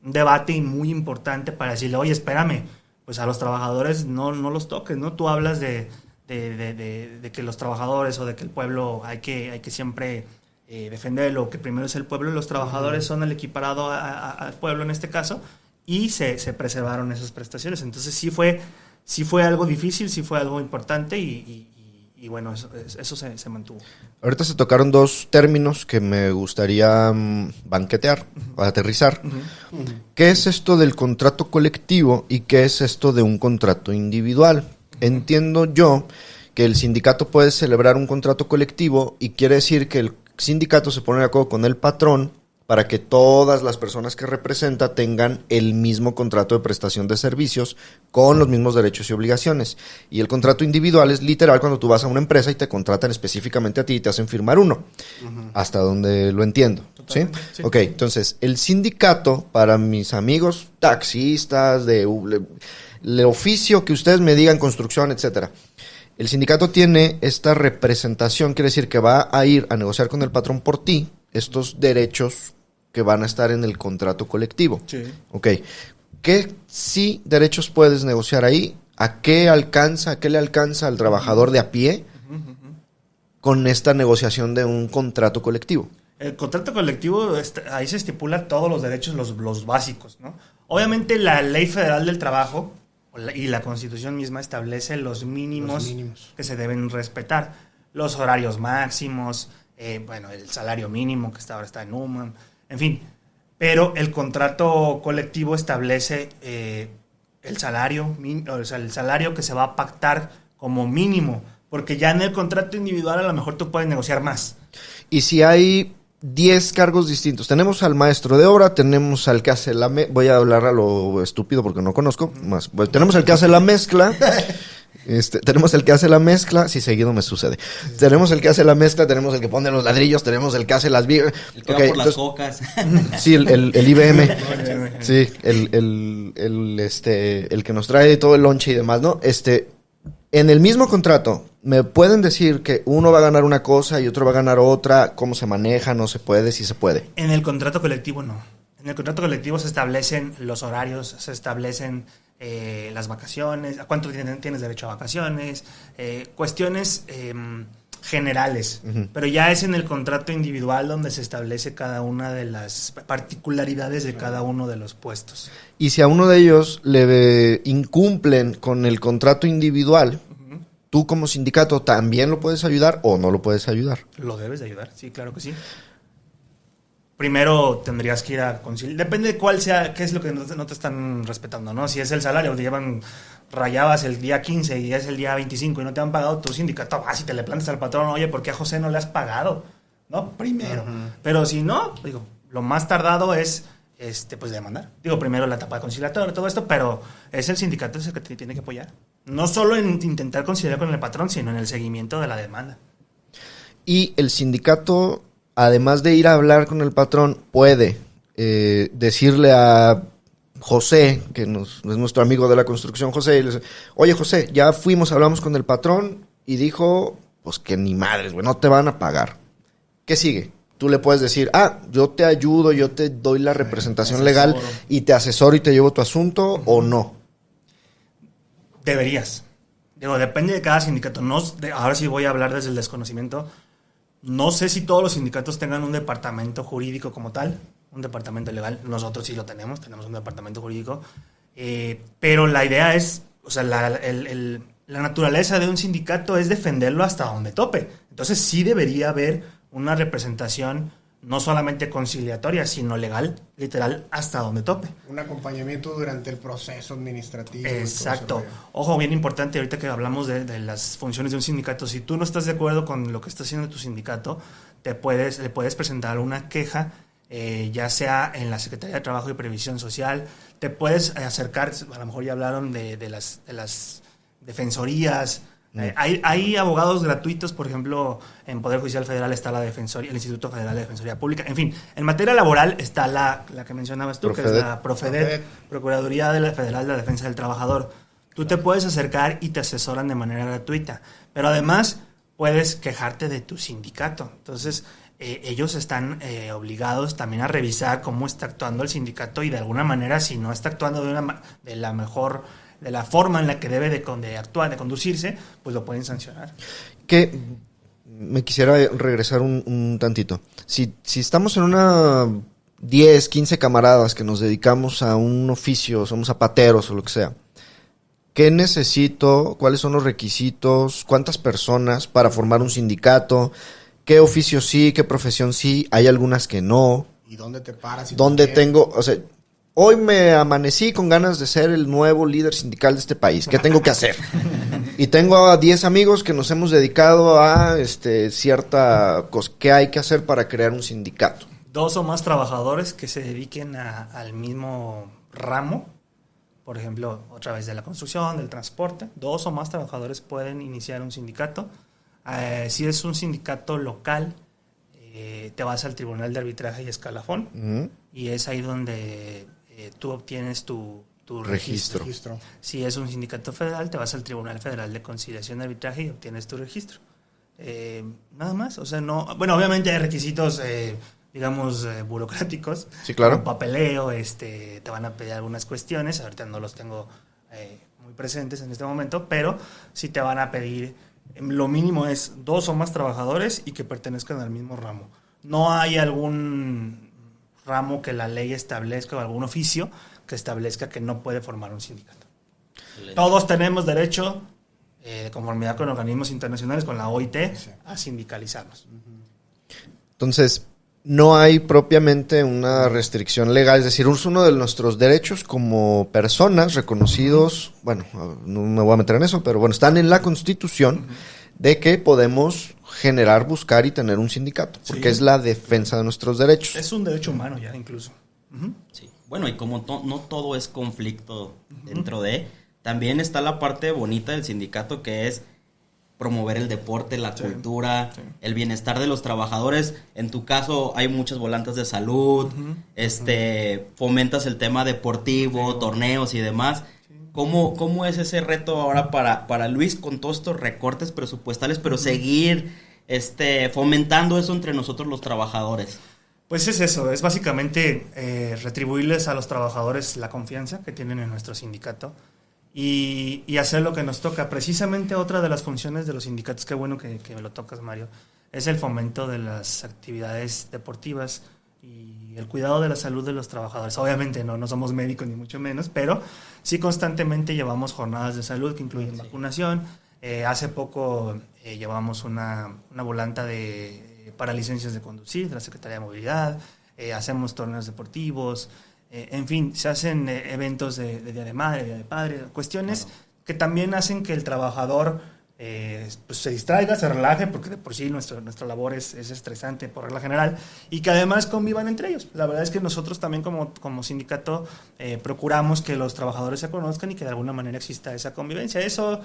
debate muy importante para decirle, oye, espérame, pues a los trabajadores no los toques, ¿no? Tú hablas de que los trabajadores o de que el pueblo hay que siempre defenderlo, que primero es el pueblo, y los trabajadores son el equiparado al pueblo en este caso, y se preservaron esas prestaciones. Entonces sí fue algo difícil, sí fue algo importante y bueno, eso se mantuvo. Ahorita se tocaron dos términos que me gustaría banquetear, aterrizar. ¿Qué es esto del contrato colectivo y qué es esto de un contrato individual? Entiendo yo que el sindicato puede celebrar un contrato colectivo y quiere decir que el sindicato se pone de acuerdo con el patrón para que todas las personas que representa tengan el mismo contrato de prestación de servicios con los mismos derechos y obligaciones. Y el contrato individual es literal cuando tú vas a una empresa y te contratan específicamente a ti y te hacen firmar uno. Hasta donde lo entiendo. ¿Sí? Sí. Ok, entonces, el sindicato, para mis amigos taxistas, el oficio que ustedes me digan, construcción, etcétera, el sindicato tiene esta representación, quiere decir que va a ir a negociar con el patrón por ti estos derechos que van a estar en el contrato colectivo. Sí. Ok. ¿Qué sí derechos puedes negociar ahí? ¿A qué le alcanza al trabajador de a pie con esta negociación de un contrato colectivo? El contrato colectivo, ahí se estipula todos los derechos, los básicos, ¿no? Obviamente la Ley Federal del Trabajo y la Constitución misma establece los mínimos que se deben respetar. Los horarios máximos, el salario mínimo que ahora está en UMAM, en fin. Pero el contrato colectivo establece el salario que se va a pactar como mínimo, porque ya en el contrato individual a lo mejor tú puedes negociar más. Y si hay 10 cargos distintos, tenemos al maestro de obra, tenemos al que hace voy a hablar a lo estúpido porque no conozco más, tenemos al que hace la mezcla. Tenemos el que hace la mezcla, sí, seguido me sucede. Tenemos el que hace la mezcla, tenemos el que pone los ladrillos, tenemos el que hace las vigas. El que va por las cocas. Sí, el IBM. Sí, el que nos trae todo el lonche y demás, ¿no? En el mismo contrato, ¿me pueden decir que uno va a ganar una cosa y otro va a ganar otra? ¿Cómo se maneja? ¿No se puede? ¿Sí se puede? En el contrato colectivo no. En el contrato colectivo se establecen los horarios, se establecen las vacaciones, a cuánto tienes derecho a vacaciones, cuestiones generales, pero ya es en el contrato individual donde se establece cada una de las particularidades de cada uno de los puestos. Y si a uno de ellos le incumplen con el contrato individual, ¿tú como sindicato también lo puedes ayudar o no lo puedes ayudar? Lo debes de ayudar, sí, claro que sí. primero tendrías que ir a conciliar. Depende de cuál sea, qué es lo que no te están respetando, ¿no? Si es el salario, te llevan, rayabas el día 15 y es el día 25 y no te han pagado, tu sindicato vas y te le plantas al patrón, oye, ¿por qué a José no le has pagado? ¿No? Primero. Pero si no, digo, lo más tardado es pues demandar. Digo, primero la etapa conciliatoria, todo esto, pero es el sindicato el que te tiene que apoyar. No solo en intentar conciliar con el patrón, sino en el seguimiento de la demanda. Y el sindicato, además de ir a hablar con el patrón, puede decirle a José, que es nuestro amigo de la construcción, José, y le dice, oye José, ya fuimos, hablamos con el patrón y dijo, pues que ni madres, güey, no te van a pagar. ¿Qué sigue? Tú le puedes decir, yo te ayudo, yo te doy la representación legal y te asesoro y te llevo tu asunto, o no. Deberías. Digo, depende de cada sindicato. Ahora sí voy a hablar desde el desconocimiento. No sé si todos los sindicatos tengan un departamento jurídico como tal, un departamento legal. Nosotros sí lo tenemos un departamento jurídico. Pero la idea es, o sea, la naturaleza de un sindicato es defenderlo hasta donde tope. Entonces sí debería haber una representación no solamente conciliatoria, sino legal, literal, hasta donde tope. Un acompañamiento durante el proceso administrativo. Exacto. Ojo, bien importante, ahorita que hablamos de las funciones de un sindicato, si tú no estás de acuerdo con lo que está haciendo tu sindicato, le puedes presentar una queja, ya sea en la Secretaría de Trabajo y Previsión Social, te puedes acercar, a lo mejor ya hablaron de las defensorías. Hay abogados gratuitos, por ejemplo, en Poder Judicial Federal está la Defensoría, el Instituto Federal de Defensoría Pública. En fin, en materia laboral está la que mencionabas tú, Profedet. que es la Profedet, Procuraduría Federal de la Defensa del Trabajador. Tú te puedes acercar y te asesoran de manera gratuita, pero además puedes quejarte de tu sindicato. Entonces, ellos están obligados también a revisar cómo está actuando el sindicato y de alguna manera, si no está actuando de la forma en la que debe de actuar, de conducirse, pues lo pueden sancionar. Que me quisiera regresar un tantito. Si estamos en una 10, 15 camaradas que nos dedicamos a un oficio, somos zapateros o lo que sea, ¿qué necesito? ¿Cuáles son los requisitos? ¿Cuántas personas para formar un sindicato? ¿Qué oficio sí? ¿Qué profesión sí? Hay algunas que no. ¿Y dónde te paras? ¿Dónde tengo? O sea, hoy me amanecí con ganas de ser el nuevo líder sindical de este país. ¿Qué tengo que hacer? Y tengo a 10 amigos que nos hemos dedicado a cierta cosa. ¿Qué hay que hacer para crear un sindicato? 2 o más trabajadores que se dediquen al mismo ramo. Por ejemplo, otra vez de la construcción, del transporte. 2 o más trabajadores pueden iniciar un sindicato. Si es un sindicato local, te vas al Tribunal de Arbitraje y Escalafón. Uh-huh. Y es ahí donde tú obtienes tu registro. Si es un sindicato federal, te vas al Tribunal Federal de Conciliación y Arbitraje y obtienes tu registro. Nada más. O sea, no. Bueno, obviamente hay requisitos, digamos, burocráticos. Sí, claro. Un papeleo, te van a pedir algunas cuestiones. Ahorita no los tengo muy presentes en este momento, pero sí te van a pedir. Lo mínimo es 2 o más trabajadores y que pertenezcan al mismo ramo. No hay algún ramo que la ley establezca o algún oficio que establezca que no puede formar un sindicato. Todos tenemos derecho, de conformidad con organismos internacionales, con la OIT, a sindicalizarnos. Entonces, no hay propiamente una restricción legal, es decir, es uno de nuestros derechos como personas reconocidos, bueno, no me voy a meter en eso, pero bueno, están en la Constitución de que podemos generar, buscar y tener un sindicato, porque es la defensa de nuestros derechos. Es un derecho humano ya, incluso. Sí. Bueno, y como no todo es conflicto dentro de, también está la parte bonita del sindicato que es promover el deporte, la cultura, el bienestar de los trabajadores. En tu caso hay muchas volantes de salud, fomentas el tema deportivo, torneos y demás. ¿Cómo es ese reto ahora para Luis con todos estos recortes presupuestales, pero seguir fomentando eso entre nosotros los trabajadores? Pues es eso, es básicamente retribuirles a los trabajadores la confianza que tienen en nuestro sindicato y hacer lo que nos toca. Precisamente otra de las funciones de los sindicatos, qué bueno que me lo tocas, Mario, es el fomento de las actividades deportivas y el cuidado de la salud de los trabajadores. Obviamente no somos médicos ni mucho menos, pero sí constantemente llevamos jornadas de salud que incluyen vacunación. Hace poco llevamos una volanta para licencias de conducir de la Secretaría de Movilidad. hacemos torneos deportivos, en fin, se hacen eventos de Día de Madre, Día de Padre, cuestiones que también hacen que el trabajador pues se distraiga, se relaje, porque de por sí nuestra labor es estresante por regla general, y que además convivan entre ellos. La verdad es que nosotros también como sindicato procuramos que los trabajadores se conozcan y que de alguna manera exista esa convivencia. Eso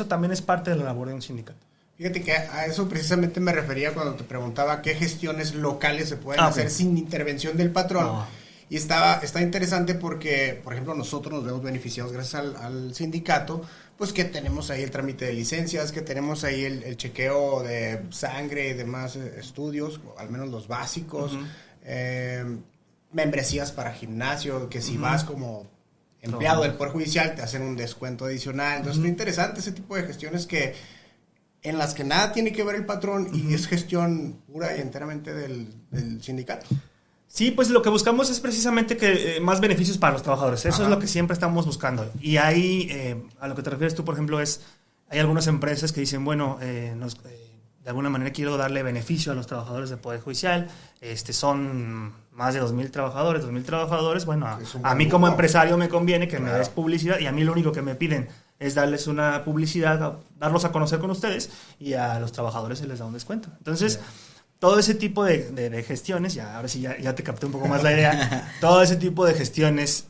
también es parte de la labor de un sindicato. Fíjate que a eso precisamente me refería cuando te preguntaba qué gestiones locales se pueden hacer sin intervención del patrón. Y está interesante porque, por ejemplo, nosotros nos vemos beneficiados gracias al sindicato, pues que tenemos ahí el trámite de licencias, que tenemos ahí el chequeo de sangre y demás estudios, al menos los básicos, membresías para gimnasio, que si vas como empleado del Poder Judicial te hacen un descuento adicional. Entonces está interesante ese tipo de gestiones en las que nada tiene que ver el patrón y es gestión pura y enteramente del sindicato. Sí, pues lo que buscamos es precisamente que más beneficios para los trabajadores. Eso es lo que siempre estamos buscando. Y ahí, a lo que te refieres tú, por ejemplo, hay algunas empresas que dicen, bueno, de alguna manera quiero darle beneficio a los trabajadores del Poder Judicial. Son más de 2,000 trabajadores. Bueno, a mí como empresario me conviene que me des publicidad, y a mí lo único que me piden es darles una publicidad, darlos a conocer con ustedes, y a los trabajadores se les da un descuento. Entonces, todo ese tipo de gestiones, ahora sí ya te capté un poco más la idea, todo ese tipo de gestiones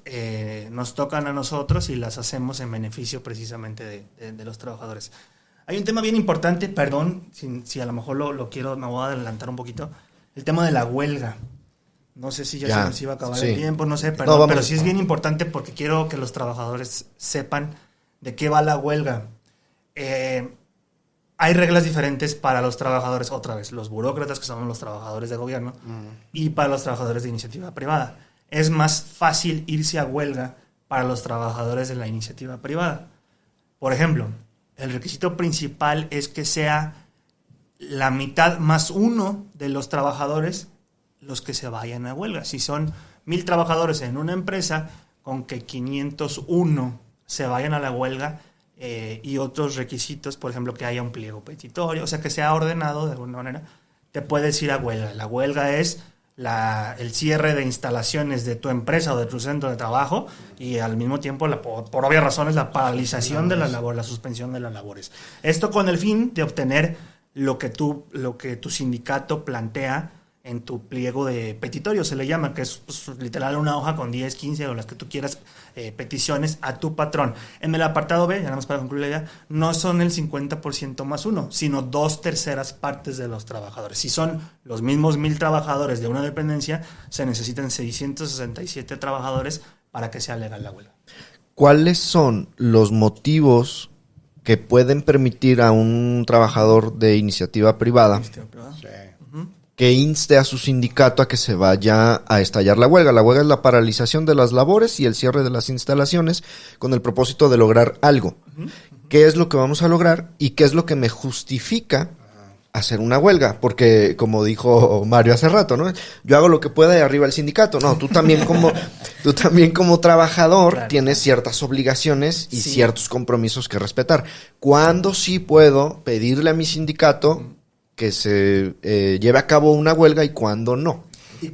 nos tocan a nosotros y las hacemos en beneficio precisamente de los trabajadores. Hay un tema bien importante, perdón, si a lo mejor me voy a adelantar un poquito, el tema de la huelga. No sé si ya se nos iba a acabar el tiempo, no sé, perdón, pero sí es bien importante porque quiero que los trabajadores sepan de qué va la huelga. Hay reglas diferentes para los trabajadores, otra vez, los burócratas, que son los trabajadores de gobierno, y para los trabajadores de iniciativa privada. Es más fácil irse a huelga para los trabajadores de la iniciativa privada. Por ejemplo, el requisito principal es que sea la mitad más uno de los trabajadores los que se vayan a huelga. Si son 1,000 trabajadores en una empresa, con que 501 se vayan a la huelga, y otros requisitos, por ejemplo, que haya un pliego petitorio, o sea, que sea ordenado de alguna manera, te puedes ir a huelga. La huelga es el cierre de instalaciones de tu empresa o de tu centro de trabajo, y al mismo tiempo, por obvias razones, la paralización de la labor, la suspensión de las labores. Esto con el fin de obtener lo que tu sindicato plantea en tu pliego de petitorio, se le llama, que es pues, literal una hoja con 10, 15 o las que tú quieras, peticiones a tu patrón. En el apartado B, ya nada más para concluir la idea, no son el 50% más uno, sino 2/3 partes de los trabajadores. Si son los mismos 1,000 trabajadores de una dependencia, se necesitan 667 trabajadores para que sea legal la huelga. ¿Cuáles son los motivos que pueden permitir a un trabajador de iniciativa privada que inste a su sindicato a que se vaya a estallar la huelga? La huelga es la paralización de las labores y el cierre de las instalaciones con el propósito de lograr algo. ¿Qué es lo que vamos a lograr y qué es lo que me justifica hacer una huelga? Porque, como dijo Mario hace rato, ¿no? Yo hago lo que pueda y arriba el sindicato. No, tú también como trabajador tienes ciertas obligaciones y ciertos compromisos que respetar. ¿Cuándo sí puedo pedirle a mi sindicato que se lleve a cabo una huelga y cuándo no? Y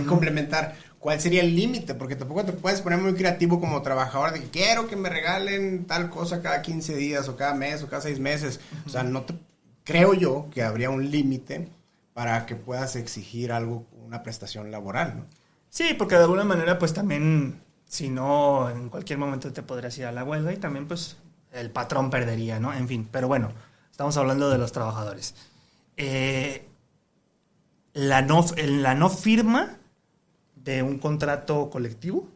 complementar, ¿cuál sería el límite? Porque tampoco te puedes poner muy creativo como trabajador de que quiero que me regalen tal cosa cada 15 días o cada mes o cada 6 meses. O sea, creo yo que habría un límite para que puedas exigir algo, una prestación laboral, ¿no? Sí, porque de alguna manera pues también, si no, en cualquier momento te podrías ir a la huelga y también pues el patrón perdería, ¿no? En fin, pero bueno, estamos hablando de los trabajadores. La no firma de un contrato colectivo,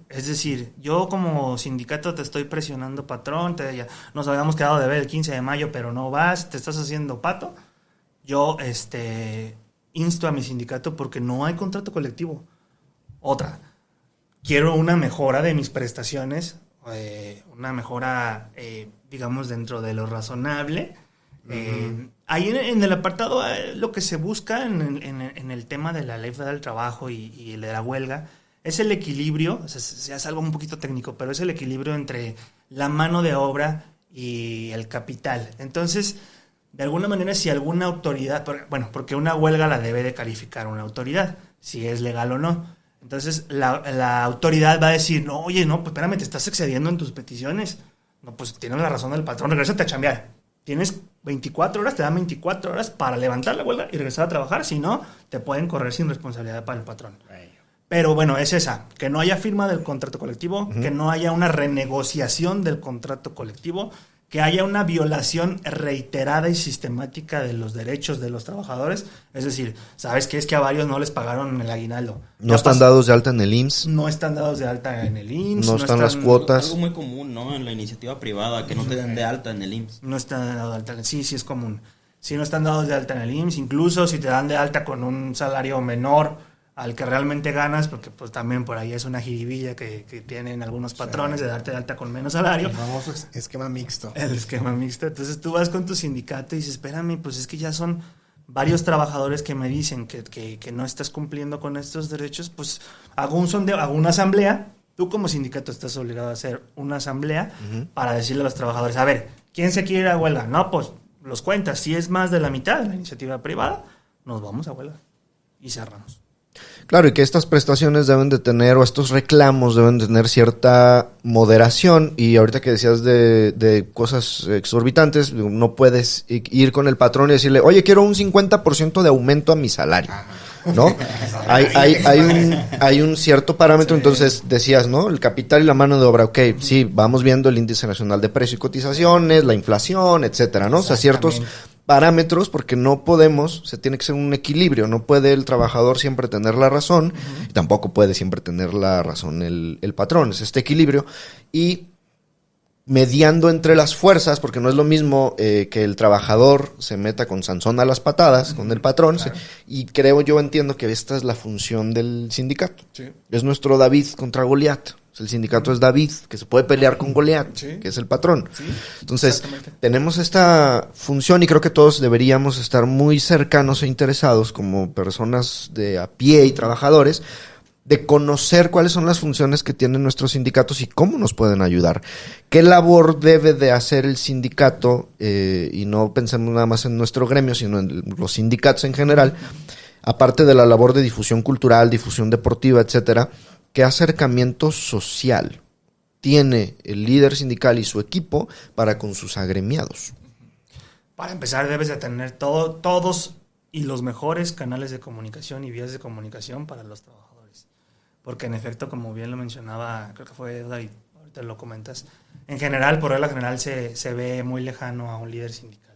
es decir, yo como sindicato te estoy presionando, patrón, nos habíamos quedado de ver el 15 de mayo, pero no vas, te estás haciendo pato. Yo insto a mi sindicato porque no hay contrato colectivo. Otra, quiero una mejora de mis prestaciones, una mejora, digamos, dentro de lo razonable. Ahí en el apartado, lo que se busca en el tema de la Ley Federal del Trabajo y de la huelga es el equilibrio, o sea, es algo un poquito técnico, pero es el equilibrio entre la mano de obra y el capital. Entonces, de alguna manera, si alguna autoridad, porque una huelga la debe de calificar una autoridad, si es legal o no. Entonces la autoridad va a decir, no, oye, no, pues espérame, te estás excediendo en tus peticiones. No, pues tienes la razón del patrón, regrésate a chambear. Tienes 24 horas, te dan 24 horas para levantar la huelga y regresar a trabajar. Si no, te pueden correr sin responsabilidad para el patrón. Pero bueno, es esa, que no haya firma del contrato colectivo, que no haya una renegociación del contrato colectivo, que haya una violación reiterada y sistemática de los derechos de los trabajadores. Es decir, ¿sabes qué? Es que a varios no les pagaron el aguinaldo. No están dados de alta en el IMSS. No están dados de alta en el IMSS. No están las cuotas. Algo muy común, ¿no? En la iniciativa privada, que no te den de alta en el IMSS. No están dados de alta. Sí, es común. Si no están dados de alta en el IMSS, incluso si te dan de alta con un salario menor al que realmente ganas, porque pues también por ahí es una jiribilla que tienen algunos patrones de darte de alta con menos salario. El famoso esquema mixto. El esquema mixto. Entonces tú vas con tu sindicato y dices, espérame, pues es que ya son varios trabajadores que me dicen que no estás cumpliendo con estos derechos, pues hago un sondeo, hago una asamblea. Tú como sindicato estás obligado a hacer una asamblea para decirle a los trabajadores, a ver, ¿quién se quiere ir a huelga? No, pues los cuentas. Si es más de la mitad de la iniciativa privada, nos vamos a huelga y cerramos. Claro, y que estas prestaciones deben de tener, o estos reclamos deben de tener cierta moderación. Y ahorita que decías de cosas exorbitantes, no puedes ir con el patrón y decirle, oye, quiero un 50% de aumento a mi salario, ¿no? hay un cierto parámetro. Sí. Entonces decías, ¿no? El capital y la mano de obra, ok, sí, vamos viendo el índice nacional de precio y cotizaciones, la inflación, etcétera, ¿no? O sea, ciertos parámetros, porque no podemos, se tiene que ser un equilibrio, no puede el trabajador siempre tener la razón, y tampoco puede siempre tener la razón el patrón, es este equilibrio, y mediando entre las fuerzas, porque no es lo mismo que el trabajador se meta con Sansón a las patadas, con el patrón, claro. Y entiendo que esta es la función del sindicato, sí. Es nuestro David contra Goliat. El sindicato es David, que se puede pelear con Goliat, sí. Que es el patrón. Sí, entonces, tenemos esta función y creo que todos deberíamos estar muy cercanos e interesados como personas de a pie y trabajadores de conocer cuáles son las funciones que tienen nuestros sindicatos y cómo nos pueden ayudar. ¿Qué labor debe de hacer el sindicato? Y no pensemos nada más en nuestro gremio, sino en los sindicatos en general, aparte de la labor de difusión cultural, difusión deportiva, etcétera. ¿Qué acercamiento social tiene el líder sindical y su equipo para con sus agremiados? Para empezar, debes de tener todos y los mejores canales de comunicación y vías de comunicación para los trabajadores. Porque en efecto, como bien lo mencionaba, creo que fue David, ahorita lo comentas, en general, por regla general, se ve muy lejano a un líder sindical.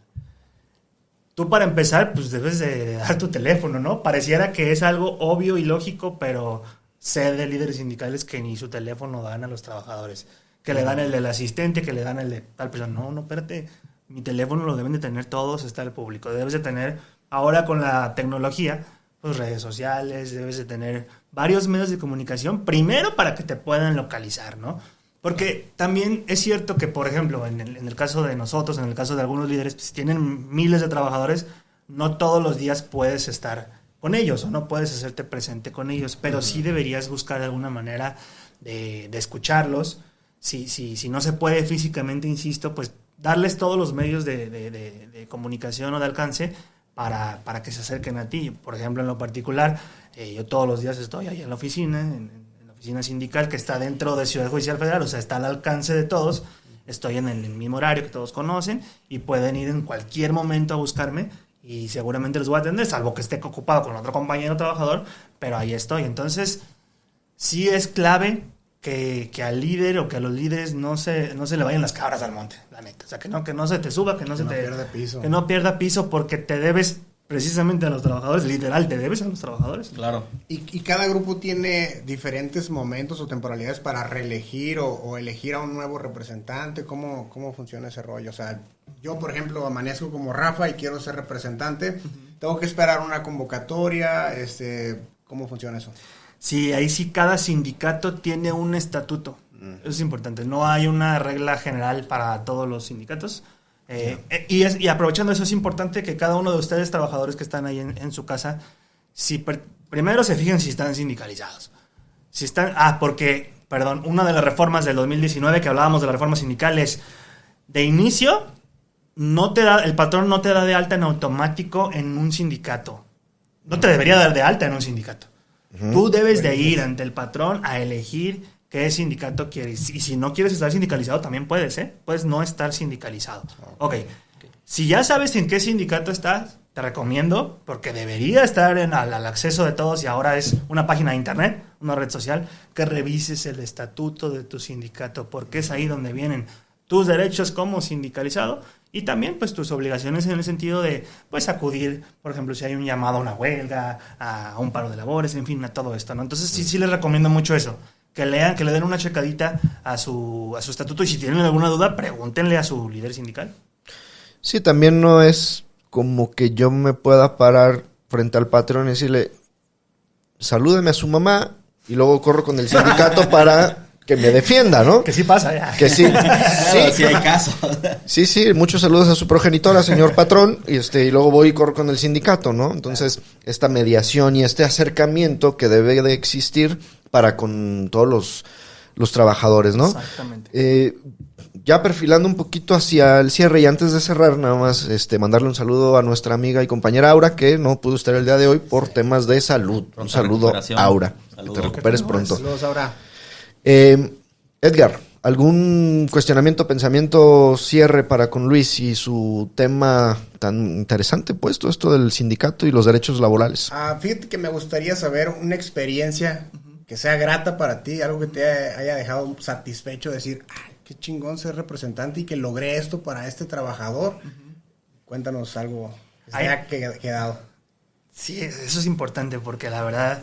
Tú para empezar, pues debes de dar tu teléfono, ¿no? Pareciera que es algo obvio y lógico, pero sé de líderes sindicales que ni su teléfono dan a los trabajadores, que le dan el del asistente, que le dan el de tal persona. No, espérate, mi teléfono lo deben de tener todos, está el público. Debes de tener, ahora con la tecnología, pues redes sociales, debes de tener varios medios de comunicación, primero para que te puedan localizar, ¿no? Porque también es cierto que, por ejemplo, en el caso de nosotros, en el caso de algunos líderes, pues, si tienen miles de trabajadores, no todos los días puedes estar con ellos o no puedes hacerte presente con ellos, pero sí deberías buscar alguna manera de escucharlos. Si no se puede físicamente, insisto, pues darles todos los medios de comunicación o de alcance para que se acerquen a ti. Por ejemplo, en lo particular, yo todos los días estoy ahí en la oficina, en la oficina sindical que está dentro de Ciudad Judicial Federal, o sea, está al alcance de todos. Estoy en el mismo horario que todos conocen y pueden ir en cualquier momento a buscarme y seguramente los voy a atender, salvo que esté ocupado con otro compañero trabajador, pero ahí estoy. Entonces, sí es clave que al líder o que a los líderes no se le vayan las cabras al monte, la neta. O sea, que no se te suba, que no pierda piso. Que no pierda piso, porque te debes precisamente a los trabajadores, literal, te debes a los trabajadores. Claro. Y cada grupo tiene diferentes momentos o temporalidades para reelegir o elegir a un nuevo representante. ¿Cómo funciona ese rollo? O sea, yo, por ejemplo, amanezco como Rafa y quiero ser representante. ¿Tengo que esperar una convocatoria? ¿Cómo funciona eso? Sí, ahí sí cada sindicato tiene un estatuto. Eso es importante. No hay una regla general para todos los sindicatos. Y aprovechando eso, es importante que cada uno de ustedes, trabajadores que están ahí en su casa, primero se fijen si están sindicalizados. Porque, una de las reformas del 2019 que hablábamos de la reforma sindical es, de inicio, el patrón no te da de alta en automático en un sindicato. No te debería dar de alta en un sindicato. Tú debes de ir ante el patrón a elegir qué sindicato quieres. Y si no quieres estar sindicalizado, también puedes, ¿eh? Puedes no estar sindicalizado. Ok. Si ya sabes en qué sindicato estás, te recomiendo, porque debería estar al acceso de todos y ahora es una página de internet, una red social, que revises el estatuto de tu sindicato, porque es ahí donde vienen tus derechos como sindicalizado y también pues tus obligaciones en el sentido de pues acudir, por ejemplo, si hay un llamado a una huelga, a un paro de labores, en fin, a todo esto, ¿no? Entonces sí les recomiendo mucho eso, que lean, que le den una checadita a su estatuto y si tienen alguna duda, pregúntenle a su líder sindical. Sí, también no es como que yo me pueda parar frente al patrón y decirle, salúdeme a su mamá y luego corro con el sindicato para que me defienda, ¿no? Que sí pasa, ya. Que sí. Sí hay casos. Sí, muchos saludos a su progenitora, señor patrón, y luego voy y corro con el sindicato, ¿no? Entonces, esta mediación y este acercamiento que debe de existir para con todos los trabajadores, ¿no? Exactamente. Ya perfilando un poquito hacia el cierre y antes de cerrar, nada más mandarle un saludo a nuestra amiga y compañera Aura, que no pudo estar el día de hoy por temas de salud. Un saludo, Aura. Que te recuperes pronto. Saludos, Aura. Edgar, ¿algún cuestionamiento, pensamiento, cierre para con Luis y su tema tan interesante puesto, esto del sindicato y los derechos laborales? Fíjate que me gustaría saber una experiencia que sea grata para ti, algo que te haya dejado satisfecho, decir, qué chingón ser representante y que logré esto para este trabajador. Cuéntanos algo que se haya quedado. Sí, eso es importante porque la verdad,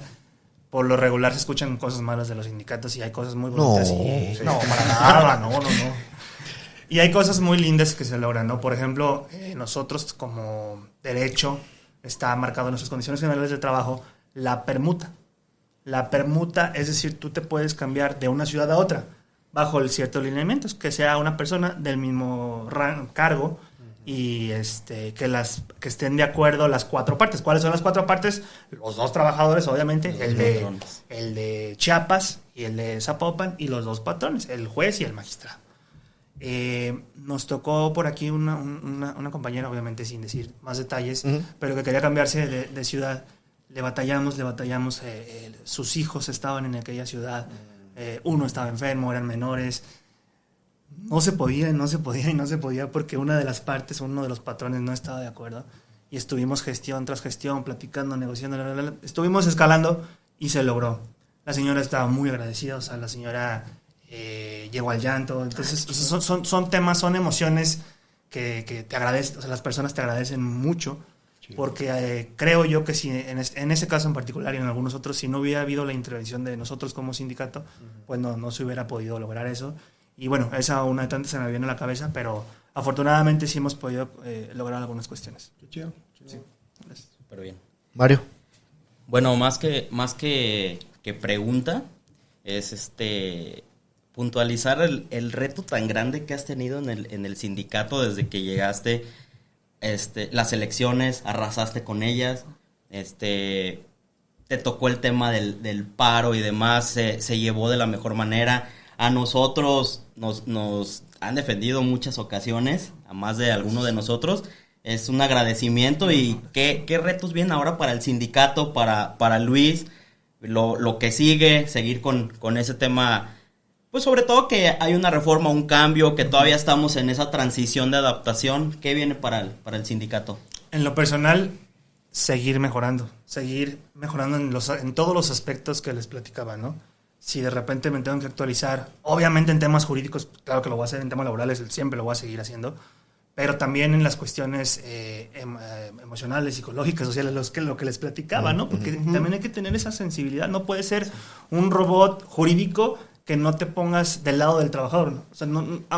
por lo regular se escuchan cosas malas de los sindicatos y hay cosas muy bonitas. No, para nada, no. Y hay cosas muy lindas que se logran, ¿no? Por ejemplo, nosotros como derecho está marcado en nuestras condiciones generales de trabajo la permuta. La permuta, es decir, tú te puedes cambiar de una ciudad a otra bajo el ciertos lineamientos, que sea una persona del mismo cargo y que estén de acuerdo las cuatro partes. ¿Cuáles son las cuatro partes? Los dos trabajadores, obviamente, el de Chiapas y el de Zapopan, y los dos patrones, el juez y el magistrado. Nos tocó por aquí una compañera, obviamente sin decir más detalles, pero que quería cambiarse de ciudad. Le batallamos, sus hijos estaban en aquella ciudad, uno estaba enfermo, eran menores. No se podía porque una de las partes, uno de los patrones no estaba de acuerdo y estuvimos gestión tras gestión, platicando, negociando, estuvimos escalando y se logró. La señora estaba muy agradecida, o sea, la señora llegó al llanto. Entonces son temas, son emociones que te agradecen, o sea, las personas te agradecen mucho porque creo yo que si en ese caso en particular y en algunos otros, si no hubiera habido la intervención de nosotros como sindicato, pues no se hubiera podido lograr eso. Y bueno, esa una de tantas se me viene a la cabeza, pero afortunadamente sí hemos podido lograr algunas cuestiones. Qué chido. Sí. Súper bien. Mario. Bueno, más que pregunta, es puntualizar el reto tan grande que has tenido en el sindicato desde que llegaste, las elecciones, arrasaste con ellas, te tocó el tema del paro y demás, se llevó de la mejor manera. A nosotros nos han defendido muchas ocasiones, a más de alguno de nosotros. Es un agradecimiento y qué retos vienen ahora para el sindicato, para Luis, lo que sigue, seguir con ese tema. Pues sobre todo que hay una reforma, un cambio, que todavía estamos en esa transición de adaptación. ¿Qué viene para el sindicato? En lo personal, seguir mejorando en todos los aspectos que les platicaba, ¿no? Si de repente me tengo que actualizar, obviamente en temas jurídicos, claro que lo voy a hacer, en temas laborales siempre lo voy a seguir haciendo, pero también en las cuestiones emocionales, psicológicas, sociales, lo que les platicaba, ¿no? Porque también hay que tener esa sensibilidad, no puede ser un robot jurídico que no te pongas del lado del trabajador, ¿no? O sea,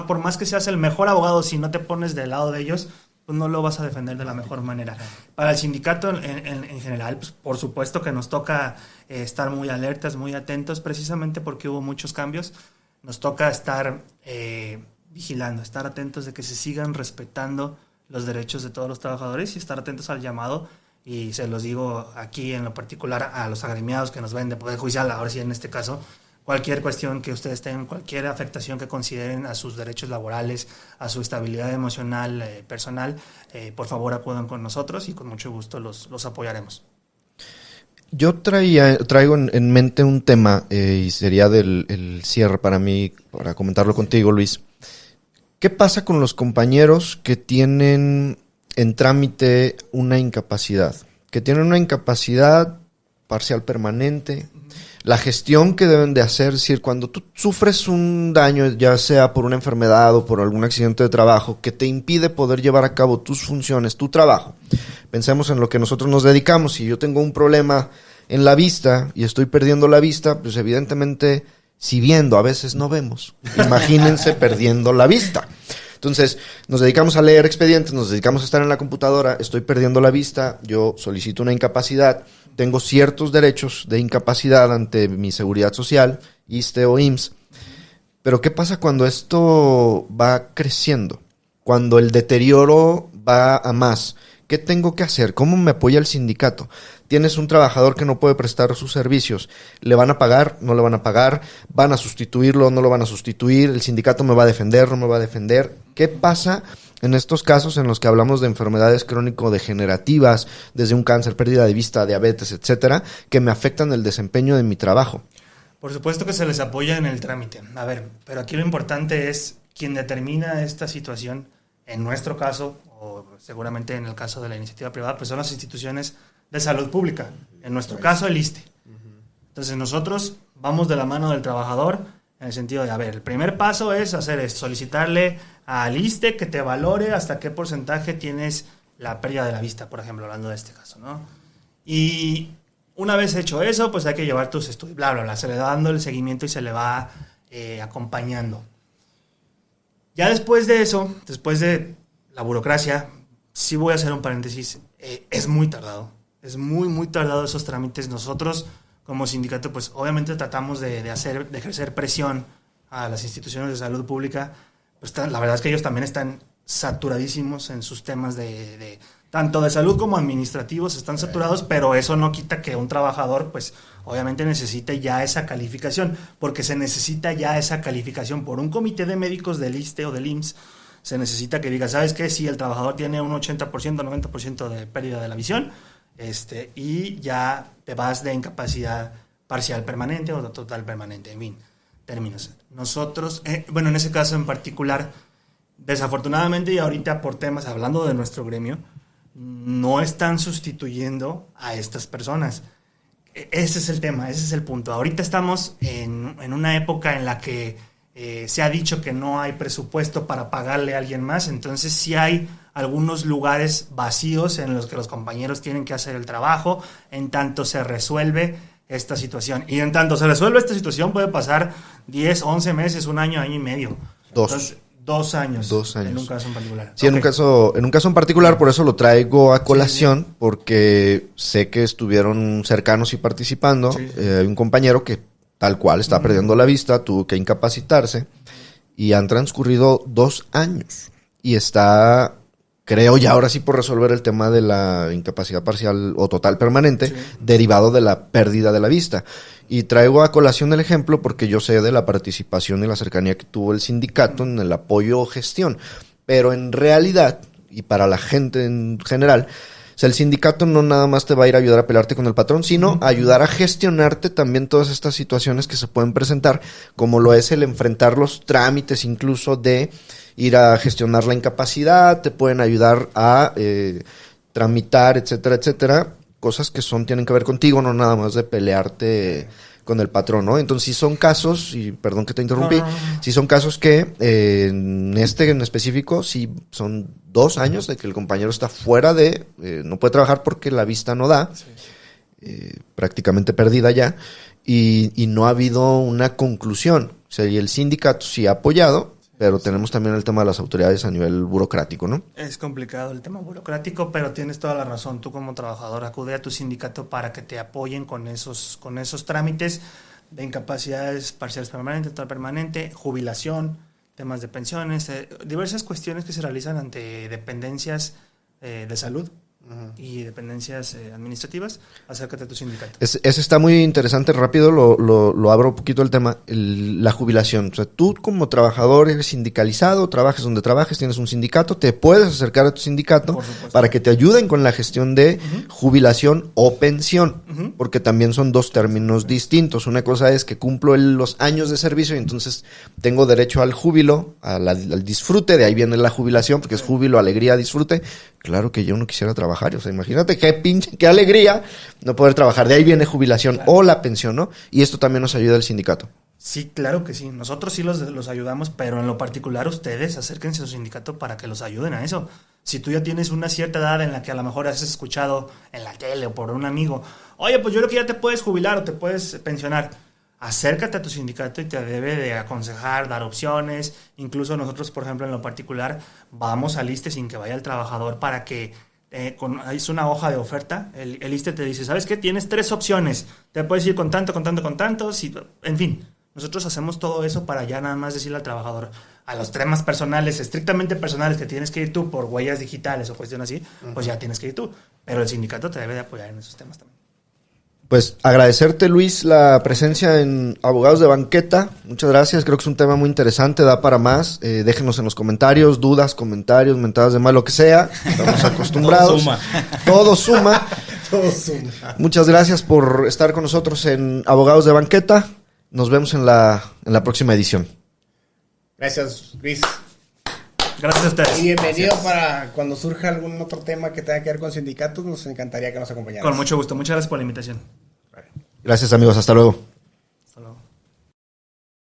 por más que seas el mejor abogado, si no te pones del lado de ellos, pues no lo vas a defender de la mejor manera. Para el sindicato en general, pues por supuesto que nos toca estar muy alertas, muy atentos, precisamente porque hubo muchos cambios. Nos toca estar vigilando, estar atentos de que se sigan respetando los derechos de todos los trabajadores y estar atentos al llamado. Y se los digo aquí en lo particular a los agremiados que nos ven de Poder Judicial, ahora sí en este caso, cualquier cuestión que ustedes tengan, cualquier afectación que consideren a sus derechos laborales, a su estabilidad emocional, personal, por favor acudan con nosotros y con mucho gusto los apoyaremos. Yo traigo en mente un tema y sería el cierre para mí, para comentarlo contigo, Luis. ¿Qué pasa con los compañeros que tienen en trámite una incapacidad? Que tienen una incapacidad parcial permanente. La gestión que deben de hacer, es decir, cuando tú sufres un daño, ya sea por una enfermedad o por algún accidente de trabajo, que te impide poder llevar a cabo tus funciones, tu trabajo. Pensemos en lo que nosotros nos dedicamos. Si yo tengo un problema en la vista y estoy perdiendo la vista, pues evidentemente, si viendo, a veces no vemos. Imagínense perdiendo la vista. Entonces, nos dedicamos a leer expedientes, nos dedicamos a estar en la computadora, estoy perdiendo la vista, yo solicito una incapacidad, tengo ciertos derechos de incapacidad ante mi seguridad social, ISSSTE o IMSS. Pero ¿qué pasa cuando esto va creciendo? Cuando el deterioro va a más. ¿Qué tengo que hacer? ¿Cómo me apoya el sindicato? Tienes un trabajador que no puede prestar sus servicios. ¿Le van a pagar? ¿No le van a pagar? ¿Van a sustituirlo? ¿No lo van a sustituir? ¿El sindicato me va a defender? ¿No me va a defender? ¿Qué pasa en estos casos en los que hablamos de enfermedades crónico-degenerativas, desde un cáncer, pérdida de vista, diabetes, etcétera, que me afectan el desempeño de mi trabajo? Por supuesto que se les apoya en el trámite. A ver, pero aquí lo importante es quien determina esta situación, en nuestro caso, o seguramente en el caso de la iniciativa privada, pues son las instituciones de salud pública. En nuestro caso, el ISSSTE. Entonces nosotros vamos de la mano del trabajador en el sentido de, a ver, el primer paso es hacer esto, solicitarle al ISSSTE que te valore hasta qué porcentaje tienes la pérdida de la vista, por ejemplo, hablando de este caso, ¿no? Y una vez hecho eso, pues hay que llevar tus estudios, bla, bla, bla. Se le va dando el seguimiento y se le va acompañando. Ya después de eso, después de la burocracia, sí voy a hacer un paréntesis, es muy tardado. Es muy, muy tardado esos trámites. Nosotros, como sindicato, pues obviamente tratamos de ejercer presión a las instituciones de salud pública. Pues la verdad es que ellos también están saturadísimos en sus temas tanto de salud como administrativos, están saturados, pero eso no quita que un trabajador, pues obviamente necesite ya esa calificación, porque se necesita ya esa calificación por un comité de médicos del ISSSTE o del IMSS. Se necesita que diga, ¿sabes qué? Si el trabajador tiene un 80%, 90% de pérdida de la visión, y ya te vas de incapacidad parcial permanente o total permanente, en fin, términos. Nosotros, bueno, en ese caso en particular, desafortunadamente y ahorita por temas, hablando de nuestro gremio, no están sustituyendo a estas personas. Ese es el tema, ese es el punto. Ahorita estamos en una época en la que se ha dicho que no hay presupuesto para pagarle a alguien más, entonces sí hay algunos lugares vacíos en los que los compañeros tienen que hacer el trabajo, en tanto se resuelve esta situación. Y en tanto se resuelve esta situación puede pasar 10, 11 meses, un año, año y medio. Entonces, 2 años. 2 años. En un caso en particular. Sí, okay. en un caso en particular, por eso lo traigo a colación, sí. Porque sé que estuvieron cercanos y participando. Sí. Hay un compañero que tal cual está perdiendo la vista, tuvo que incapacitarse y han transcurrido 2 años y está, creo ya ahora sí por resolver el tema de la incapacidad parcial o total permanente, sí, derivado de la pérdida de la vista. Y traigo a colación el ejemplo porque yo sé de la participación y la cercanía que tuvo el sindicato en el apoyo o gestión, pero en realidad, y para la gente en general, o sea, el sindicato no nada más te va a ir a ayudar a pelearte con el patrón, sino a ayudar a gestionarte también todas estas situaciones que se pueden presentar, como lo es el enfrentar los trámites, incluso de ir a gestionar la incapacidad, te pueden ayudar a tramitar, etcétera, etcétera, cosas que tienen que ver contigo, no nada más de pelearte con el patrón, ¿no? Entonces, si son casos, y perdón que te interrumpí, si son casos que en específico, sí son 2 años de que el compañero está fuera no puede trabajar porque la vista no da, sí, prácticamente perdida ya, y no ha habido una conclusión. O sea, y el sindicato sí ha apoyado, pero tenemos también el tema de las autoridades a nivel burocrático, ¿no? Es complicado el tema burocrático, pero tienes toda la razón. Tú como trabajador acude a tu sindicato para que te apoyen con esos trámites de incapacidades parciales permanentes, total permanente, jubilación, temas de pensiones, diversas cuestiones que se realizan ante dependencias de salud, y dependencias administrativas, acércate a tu sindicato. Ese está muy interesante, rápido lo abro un poquito el tema, la jubilación. O sea, tú como trabajador eres sindicalizado, trabajes donde trabajes, tienes un sindicato, te puedes acercar a tu sindicato para que te ayuden con la gestión de jubilación o pensión, porque también son dos términos distintos. Una cosa es que cumplo los años de servicio y entonces tengo derecho al júbilo, al disfrute, de ahí viene la jubilación, porque es júbilo, alegría, disfrute. Claro que yo no quisiera trabajar, o sea, imagínate qué alegría no poder trabajar. De ahí viene jubilación o la pensión, ¿no? Y esto también nos ayuda el sindicato. Sí, claro que sí. Nosotros sí los ayudamos, pero en lo particular ustedes acérquense a su sindicato para que los ayuden a eso. Si tú ya tienes una cierta edad en la que a lo mejor has escuchado en la tele o por un amigo, oye, pues yo creo que ya te puedes jubilar o te puedes pensionar, acércate a tu sindicato y te debe de aconsejar, dar opciones. Incluso nosotros, por ejemplo, en lo particular, vamos al ISSSTE sin que vaya el trabajador para que es una hoja de oferta. El ISSSTE te dice, ¿sabes qué? Tienes 3 opciones. Te puedes ir con tanto, con tanto, con tanto. En fin, nosotros hacemos todo eso para ya nada más decirle al trabajador, a los temas personales, estrictamente personales, que tienes que ir tú por huellas digitales o cuestiones así, pues ya tienes que ir tú. Pero el sindicato te debe de apoyar en esos temas también. Pues agradecerte, Luis, la presencia en Abogados de Banqueta. Muchas gracias. Creo que es un tema muy interesante, da para más. Déjenos en los comentarios dudas, comentarios, mentadas de mal, lo que sea. Estamos acostumbrados. Todo suma. Todo suma. Muchas gracias por estar con nosotros en Abogados de Banqueta. Nos vemos en la próxima edición. Gracias, Luis. Gracias a ustedes. Y bienvenido para cuando surja algún otro tema que tenga que ver con sindicatos. Nos encantaría que nos acompañaran. Con mucho gusto. Muchas gracias por la invitación. Gracias, amigos. Hasta luego.